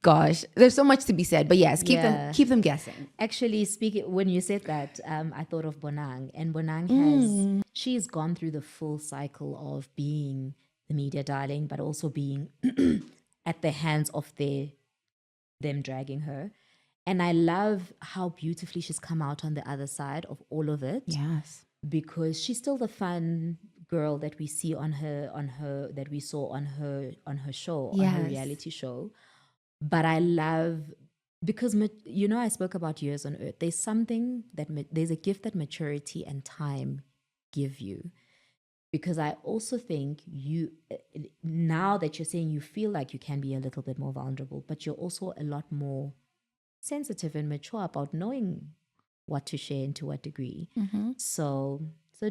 Gosh, there's so much to be said, but yes, keep them guessing. Actually, when you said that, I thought of Bonang, and Bonang she's gone through the full cycle of being the media darling, but also being at the hands of them dragging her. And I love how beautifully she's come out on the other side of all of it. Yes. Because she's still the fun girl that we see that we saw on her show, on her reality show. But I love, because you know, I spoke about years on earth. There's a gift that maturity and time give you. Because I also think now that you're saying you feel like you can be a little bit more vulnerable, but you're also a lot more sensitive and mature about knowing what to share and to what degree. So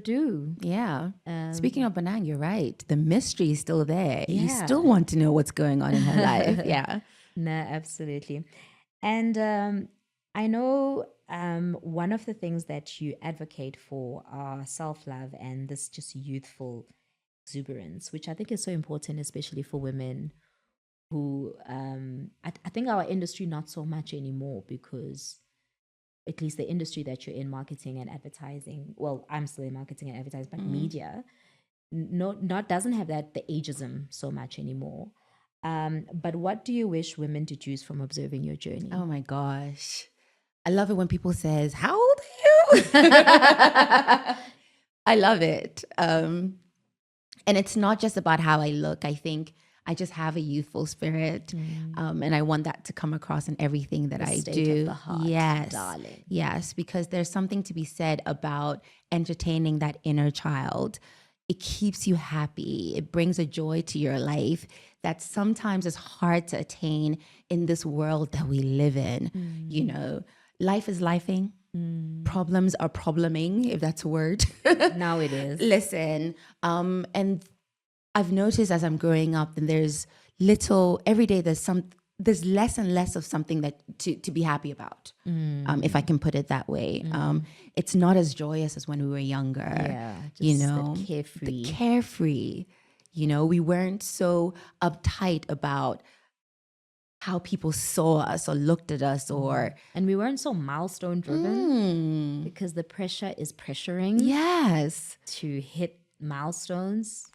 do. Yeah. Speaking of Banang, you're right. The mystery is still there. Yeah. You still want to know what's going on in her life. Yeah. No, absolutely. And I know one of the things that you advocate for are self-love and this just youthful exuberance, which I think is so important, especially for women who, I think our industry not so much anymore, because at least the industry that you're in, marketing and advertising, well, I'm still in marketing and advertising, but media, doesn't have the ageism so much anymore. But what do you wish women deduce from observing your journey? Oh my gosh. I love it when people says, how old are you? I love it. And it's not just about how I look. I think I just have a youthful spirit. And I want that to come across in everything that I do. Of the heart, yes, darling. Yes, because there's something to be said about entertaining that inner child. It keeps you happy. It brings a joy to your life that sometimes is hard to attain in this world that we live in. You know, life is lifing. Problems are probleming, if that's a word. Now it is. Listen, and I've noticed as I'm growing up, and every day there's less and less of something that to be happy about, if I can put it that way. It's not as joyous as when we were younger. Yeah, you know, the carefree. You know, we weren't so uptight about how people saw us or looked at us, and we weren't so milestone driven because the pressure is pressuring. Yes, to hit milestones.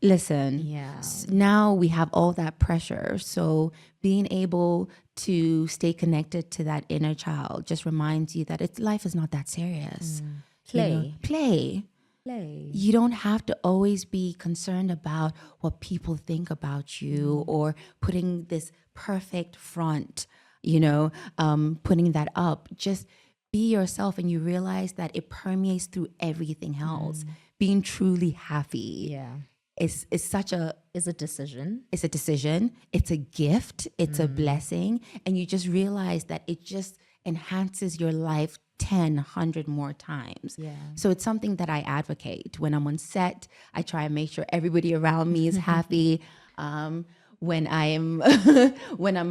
Listen, now we have all that pressure. So being able to stay connected to that inner child just reminds you that life is not that serious. Play. You know, play. You don't have to always be concerned about what people think about you or putting this perfect front, you know, putting that up. Just be yourself, and you realize that it permeates through everything else. Being truly happy. Yeah. Is a decision. It's a decision. It's a gift. It's a blessing. And you just realize that it just enhances your life 10, 100 more times. Yeah. So it's something that I advocate. When I'm on set, I try and make sure everybody around me is happy. When I'm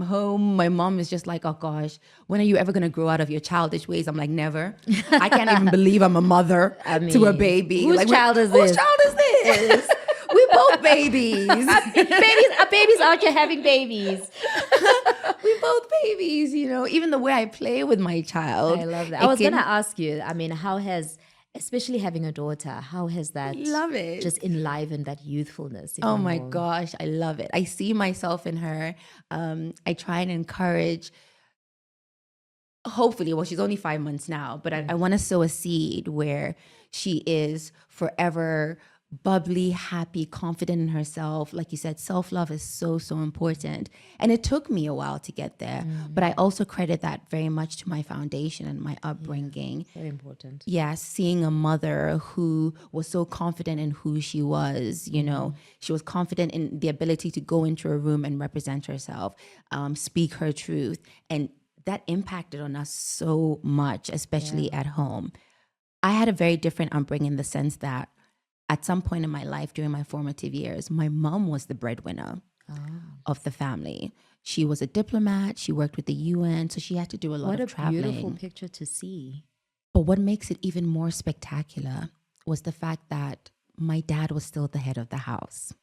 home, my mom is just like, oh gosh, when are you ever going to grow out of your childish ways? I'm like, never. I can't even believe I'm a mother to a baby. Whose child is this? Whose child is this? We're both babies. Babies out here having babies. We're both babies, you know, even the way I play with my child. I love that. I was going to ask you, I mean, especially having a daughter, how has that just enlivened that youthfulness? Oh my gosh, I love it. I see myself in her. I try and encourage, hopefully, well, she's only 5 months now, but I want to sow a seed where she is forever bubbly, happy, confident in herself. Like you said, self-love is so, so important. And it took me a while to get there. But I also credit that very much to my foundation and my upbringing. Very important. Yeah, seeing a mother who was so confident in who she was, you know, she was confident in the ability to go into a room and represent herself, speak her truth. And that impacted on us so much, especially at home. I had a very different upbringing in the sense that at some point in my life during my formative years, my mom was the breadwinner of the family. She was a diplomat. She worked with the UN, so she had to do a lot of traveling. What a beautiful picture to see. But what makes it even more spectacular was the fact that my dad was still the head of the house.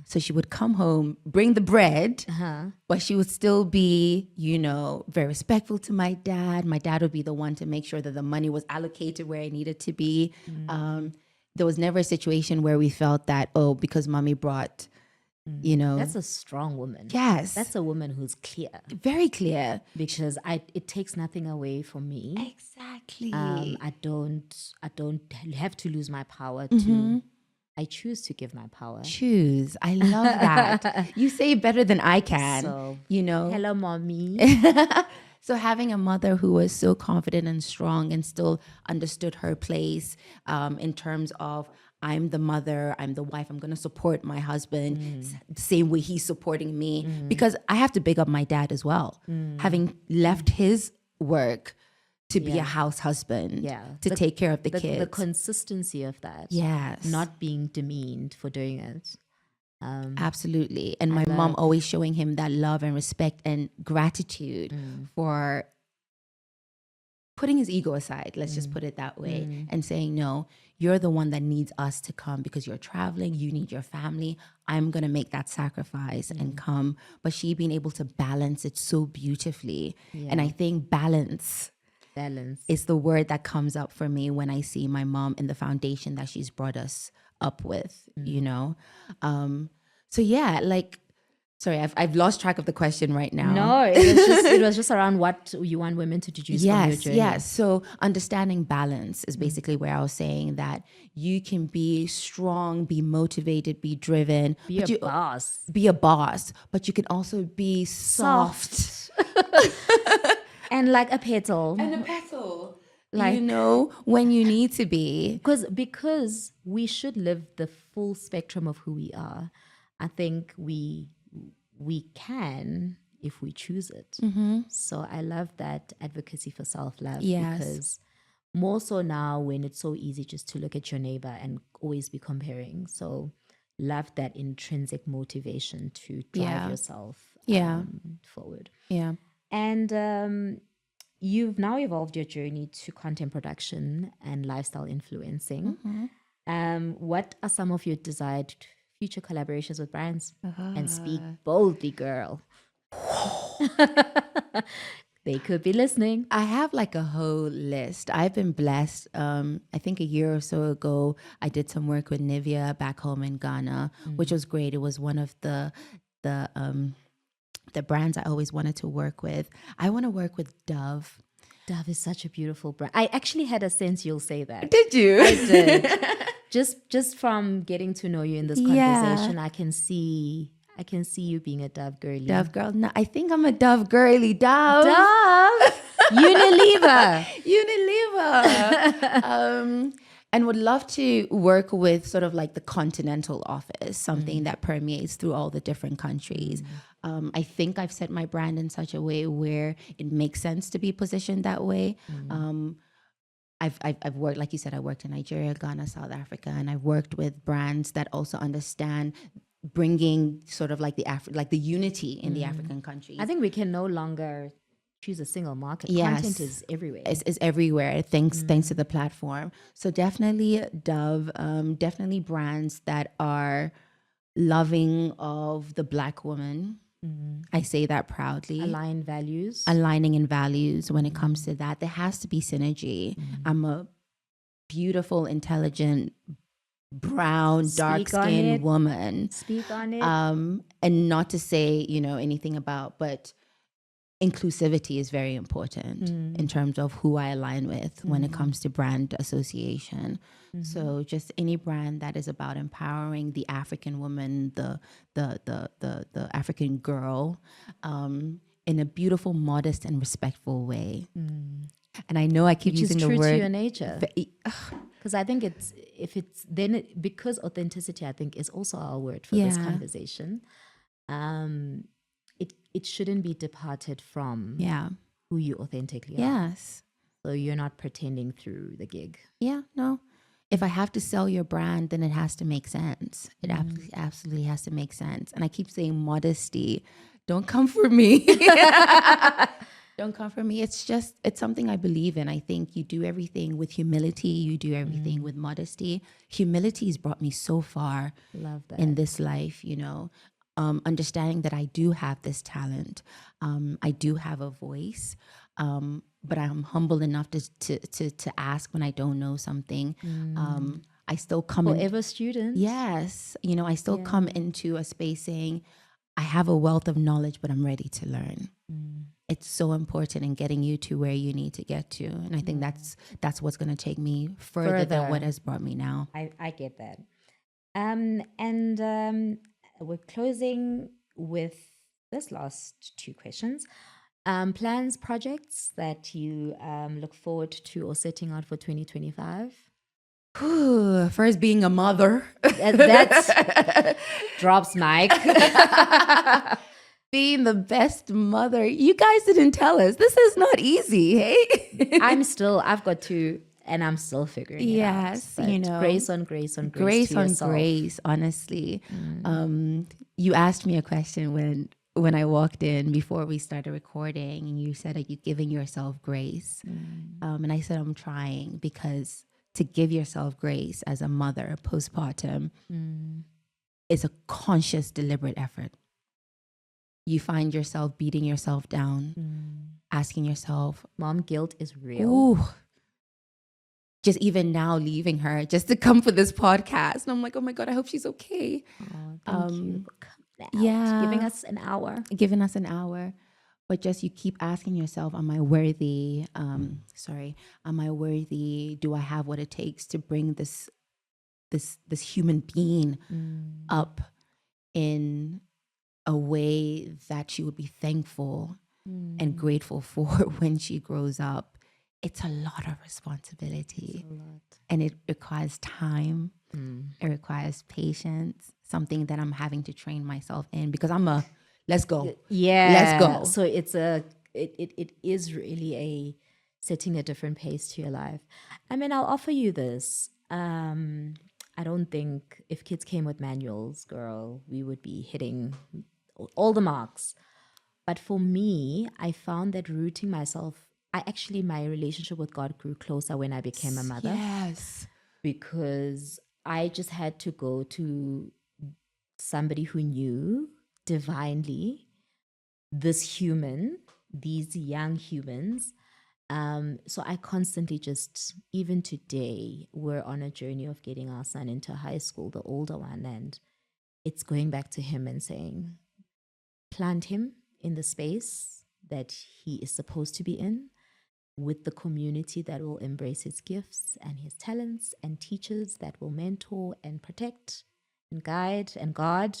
So she would come home, bring the bread, but she would still be, you know, very respectful to my dad. My dad would be the one to make sure that the money was allocated where it needed to be. There was never a situation where we felt that, oh, because mommy brought, you know. That's a strong woman. Yes. That's a woman who's clear. Very clear. Because it takes nothing away from me. Exactly. I don't have to lose my power to. I choose to give my power. Choose. I love that. You say it better than I can. So, you know. Hello, mommy. So having a mother who was so confident and strong and still understood her place in terms of, I'm the mother, I'm the wife, I'm going to support my husband the same way he's supporting me. Because I have to big up my dad as well. Having left his work to be a house husband, to take care of the kids. The consistency of that. Yes. Not being demeaned for doing it. Absolutely. And my mom always showing him that love and respect and gratitude for putting his ego aside, let's just put it that way, and saying, no, you're the one that needs us to come because you're traveling, you need your family. I'm going to make that sacrifice and come. But she being able to balance it so beautifully. And I think balance is the word that comes up for me when I see my mom and the foundation that she's brought us up with, you know? So yeah, like, sorry, I've lost track of the question right now. No, it was just around what you want women to deduce from your journey. Yes. So understanding balance is basically where I was saying that you can be strong, be motivated, be driven. Be a boss. Be a boss, but you can also be soft. And like a petal. Like, you know, when you need to be. Because we should live the full spectrum of who we are. I think we can if we choose it. So I love that advocacy for self-love. Because more so now when it's so easy just to look at your neighbor and always be comparing. So love that intrinsic motivation to drive yourself forward. Yeah. And you've now evolved your journey to content production and lifestyle influencing. What are some of your desired future collaborations with brands? And speak boldly, girl. They could be listening. I have like a whole list. I've been blessed. I think a year or so ago, I did some work with Nivea back home in Ghana, which was great. It was one of the brands I always wanted to work with. I want to work with Dove. Dove is such a beautiful brand. I actually had a sense you'll say that. Did you? I did. Just from getting to know you in this conversation, I can see you being a Dove girly. Dove girl. No, I think I'm a Dove girly. Dove. Unilever. And would love to work with sort of like the continental office, something that permeates through all the different countries. I think I've set my brand in such a way where it makes sense to be positioned that way. I've worked, like you said, I worked in Nigeria, Ghana, South Africa, and I've worked with brands that also understand bringing sort of like the unity in the African countries. I think we can no longer choose a single market. Content is everywhere. It's everywhere, thanks to the platform. So definitely Dove, definitely brands that are loving of the Black woman. I say that proudly. Aligning in values when it comes to that. There has to be synergy. I'm a beautiful, intelligent, brown, dark-skinned woman. Speak on it. And not to say, anything about, but inclusivity is very important in terms of who I align with when it comes to brand association. So just any brand that is about empowering the African woman, the African girl, in a beautiful, modest, and respectful way. And I know I keep using the word. Which is true to your nature. Because I think because authenticity, I think, is also our word for this conversation. It shouldn't be departed from who you authentically are. Yes. So you're not pretending through the gig. Yeah, no. If I have to sell your brand, then it has to make sense. It absolutely has to make sense. And I keep saying modesty. Don't come for me. Don't come for me. It's something I believe in. I think you do everything with humility. You do everything with modesty. Humility has brought me so far. Love that. In this life, understanding that I do have this talent. I do have a voice. But I'm humble enough to ask when I don't know something. I still come forever student. Yes. I still come into a space saying, I have a wealth of knowledge, but I'm ready to learn. It's so important in getting you to where you need to get to. And I think that's what's going to take me further than what has brought me now. I get that. We're closing with this last two questions. Plans, projects that you look forward to or setting out for 2025? First, being a mother. That's drops mic. Being the best mother. You guys didn't tell us. This is not easy, hey? I've got two, and I'm still figuring it out. Yes, grace on grace on grace. Grace to on yourself. grace, honestly. You asked me a question when I walked in before we started recording, and you said, are you giving yourself grace? And I said, I'm trying, because to give yourself grace as a mother postpartum is a conscious, deliberate effort. You find yourself beating yourself down, asking yourself, mom guilt is real. Ooh, just even now leaving her just to come for this podcast. And I'm like, oh my God, I hope she's okay. Oh, thank you. Giving us an hour. But just you keep asking yourself, am I worthy? Am I worthy? Do I have what it takes to bring this human being up in a way that she would be thankful and grateful for when she grows up? It's a lot of responsibility. And it requires time. It requires patience, something that I'm having to train myself in, because let's go. Yeah. Let's go. So it is really a setting a different pace to your life. I mean, I'll offer you this. I don't think if kids came with manuals, girl, we would be hitting all the marks. But for me, I found that rooting myself, my relationship with God grew closer when I became a mother. Yes. Because I just had to go to somebody who knew divinely these young humans. So I constantly even today, we're on a journey of getting our son into high school, the older one, and it's going back to him and saying, plant him in the space that he is supposed to be in, with the community that will embrace his gifts and his talents, and teachers that will mentor and protect and guide and guard.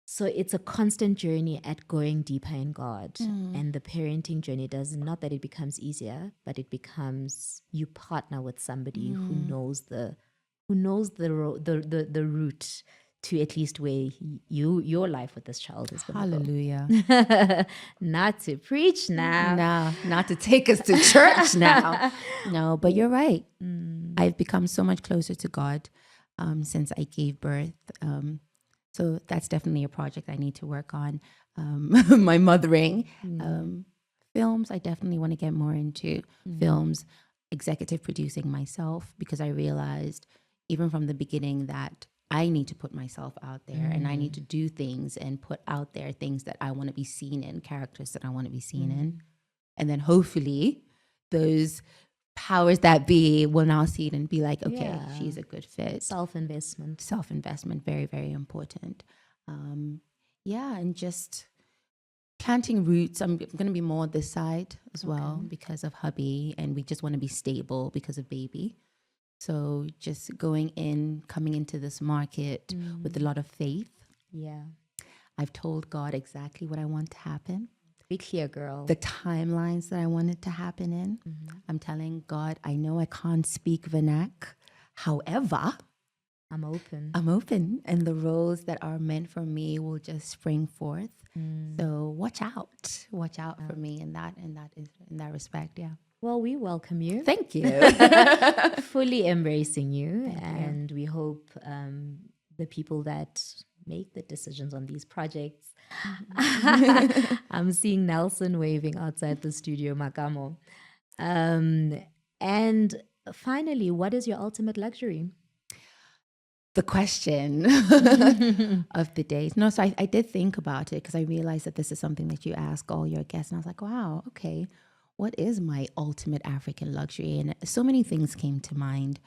So it's a constant journey at going deeper in God. And the parenting journey does not that it becomes easier, but it becomes you partner with somebody who knows the route to at least where your life with this child is going to go. Hallelujah. Not to preach now. No, not to take us to church now. No, but you're right. I've become so much closer to God since I gave birth. So that's definitely a project I need to work on. My mothering. Films, I definitely want to get more into films, executive producing myself, because I realized even from the beginning that I need to put myself out there and I need to do things and put out there things that I want to be seen in, characters that I want to be seen in. And then hopefully those powers that be will now see it and be like, okay, she's a good fit. Self-investment, very, very important. And just planting roots. I'm going to be more this side as well because of hubby, and we just want to be stable because of baby. So just coming into this market with a lot of faith. Yeah. I've told God exactly what I want to happen. Be clear, girl. The timelines that I want it to happen in. I'm telling God, I know I can't speak Vernac. However, I'm open. And the roles that are meant for me will just spring forth. So watch out for me in that respect. Yeah. Well, we welcome you. Thank you. Fully embracing you. And we hope the people that make the decisions on these projects. I'm seeing Nelson waving outside the studio, Makamo. And finally, what is your ultimate luxury? The question of the day. No, so I did think about it because I realized that this is something that you ask all your guests. And I was like, wow, okay, what is my ultimate African luxury? And so many things came to mind.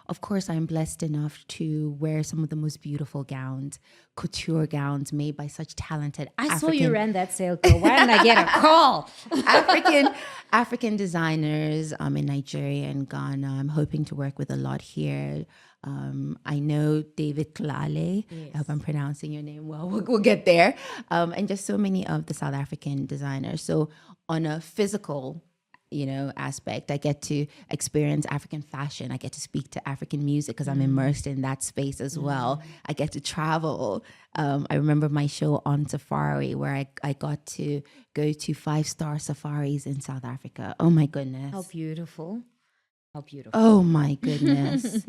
Of course, I'm blessed enough to wear some of the most beautiful gowns, couture gowns made by such talented I saw you ran that sale, girl. Why didn't I get a call? African designers in Nigeria and Ghana. I'm hoping to work with a lot here. I know David Klale. Yes. I hope I'm pronouncing your name well. We'll get there. And just so many of the South African designers. So on a physical aspect, I get to experience African fashion. I get to speak to African music because I'm immersed in that space as well. I get to travel. I remember my show on Safari where I got to go to 5-star safaris in South Africa. Oh my goodness. How beautiful. How beautiful. Oh my goodness.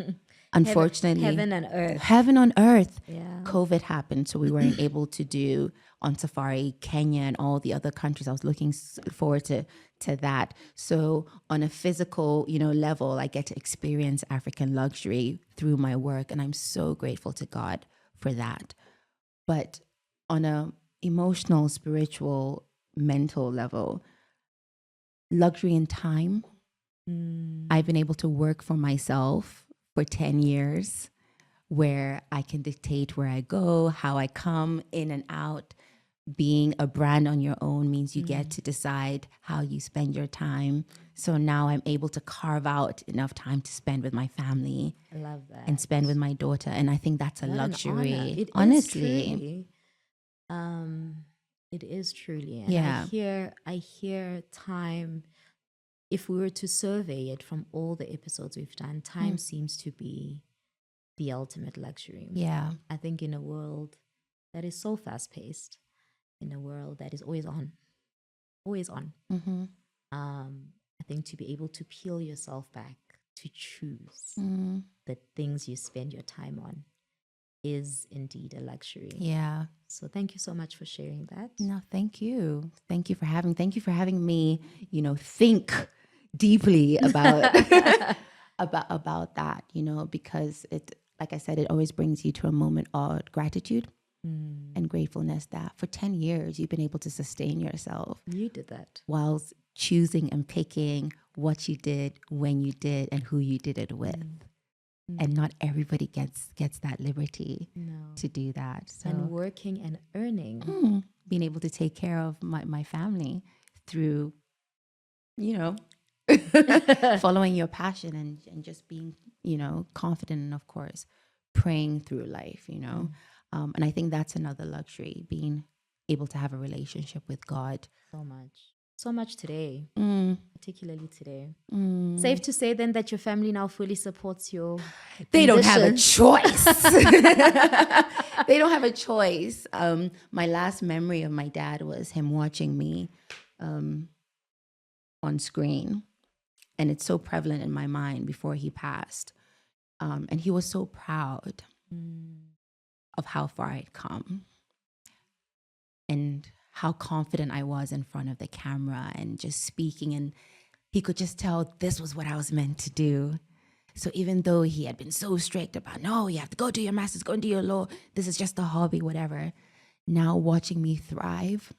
Unfortunately. Heaven and earth. Heaven on earth. Yeah. COVID happened, so we weren't able to do on Safari, Kenya, and all the other countries. I was looking forward to that. So on a physical, level, I get to experience African luxury through my work, and I'm so grateful to God for that. But on a emotional, spiritual, mental level, luxury in time. I've been able to work for myself for 10 years where I can dictate where I go, how I come in and out. Being a brand on your own means you get to decide how you spend your time. So now I'm able to carve out enough time to spend with my family. I love that. And spend with my daughter. And I think that's a What luxury. An honor. It honestly. It is truly. And yeah. I hear time. If we were to survey it from all the episodes we've done, time seems to be the ultimate luxury. Yeah. I think in a world that is so fast-paced, in a world that is always on. I think to be able to peel yourself back, to choose the things you spend your time on is indeed a luxury. Yeah. So thank you so much for sharing that. No, thank you. Thank you for having me, think deeply about about that, because it, like I said, it always brings you to a moment of gratitude and gratefulness that for 10 years you've been able to sustain yourself. You did that. Whilst choosing and picking what you did, when you did, and who you did it with. And not everybody gets that liberty to do that. So, and working and earning. Being able to take care of my family through, following your passion and just being, confident and, of course, praying through life, And I think that's another luxury, being able to have a relationship with God. So much today, particularly today. Safe to say then that your family now fully supports your They don't have a choice. They don't have a choice. My last memory of my dad was him watching me on screen. And it's so prevalent in my mind before he passed. And he was so proud of how far I'd come. And how confident I was in front of the camera and just speaking. And he could just tell this was what I was meant to do. So even though he had been so strict about, no, you have to go do your master's, go and do your law, this is just a hobby, whatever. Now watching me thrive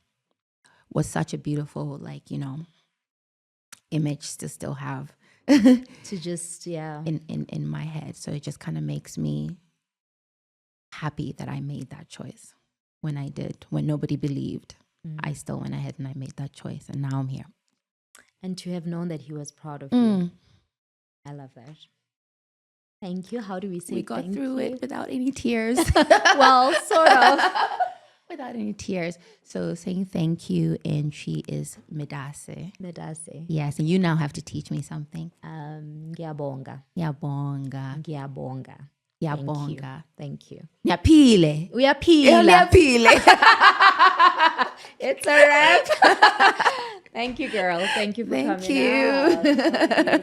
was such a beautiful, image to still have. To just, in my head. So it just kind of makes me happy that I made that choice when I did, when nobody believed. I still went ahead and I made that choice, and now I'm here. And to have known that he was proud of you. I love that. Thank you. How do we say We got thank through you? it without any tears. Well, sort of. Without any tears. So saying thank you, and she is Medase. Medase. Yes, and you now have to teach me something. Ngiyabonga. Ngiyabonga. Ngiyabonga. Ngiyabonga. Thank you. Ngiyaphile. Uyaphila. Ngiyaphile. It's a wrap. Thank you, girl. Thank you for coming out. Thank you.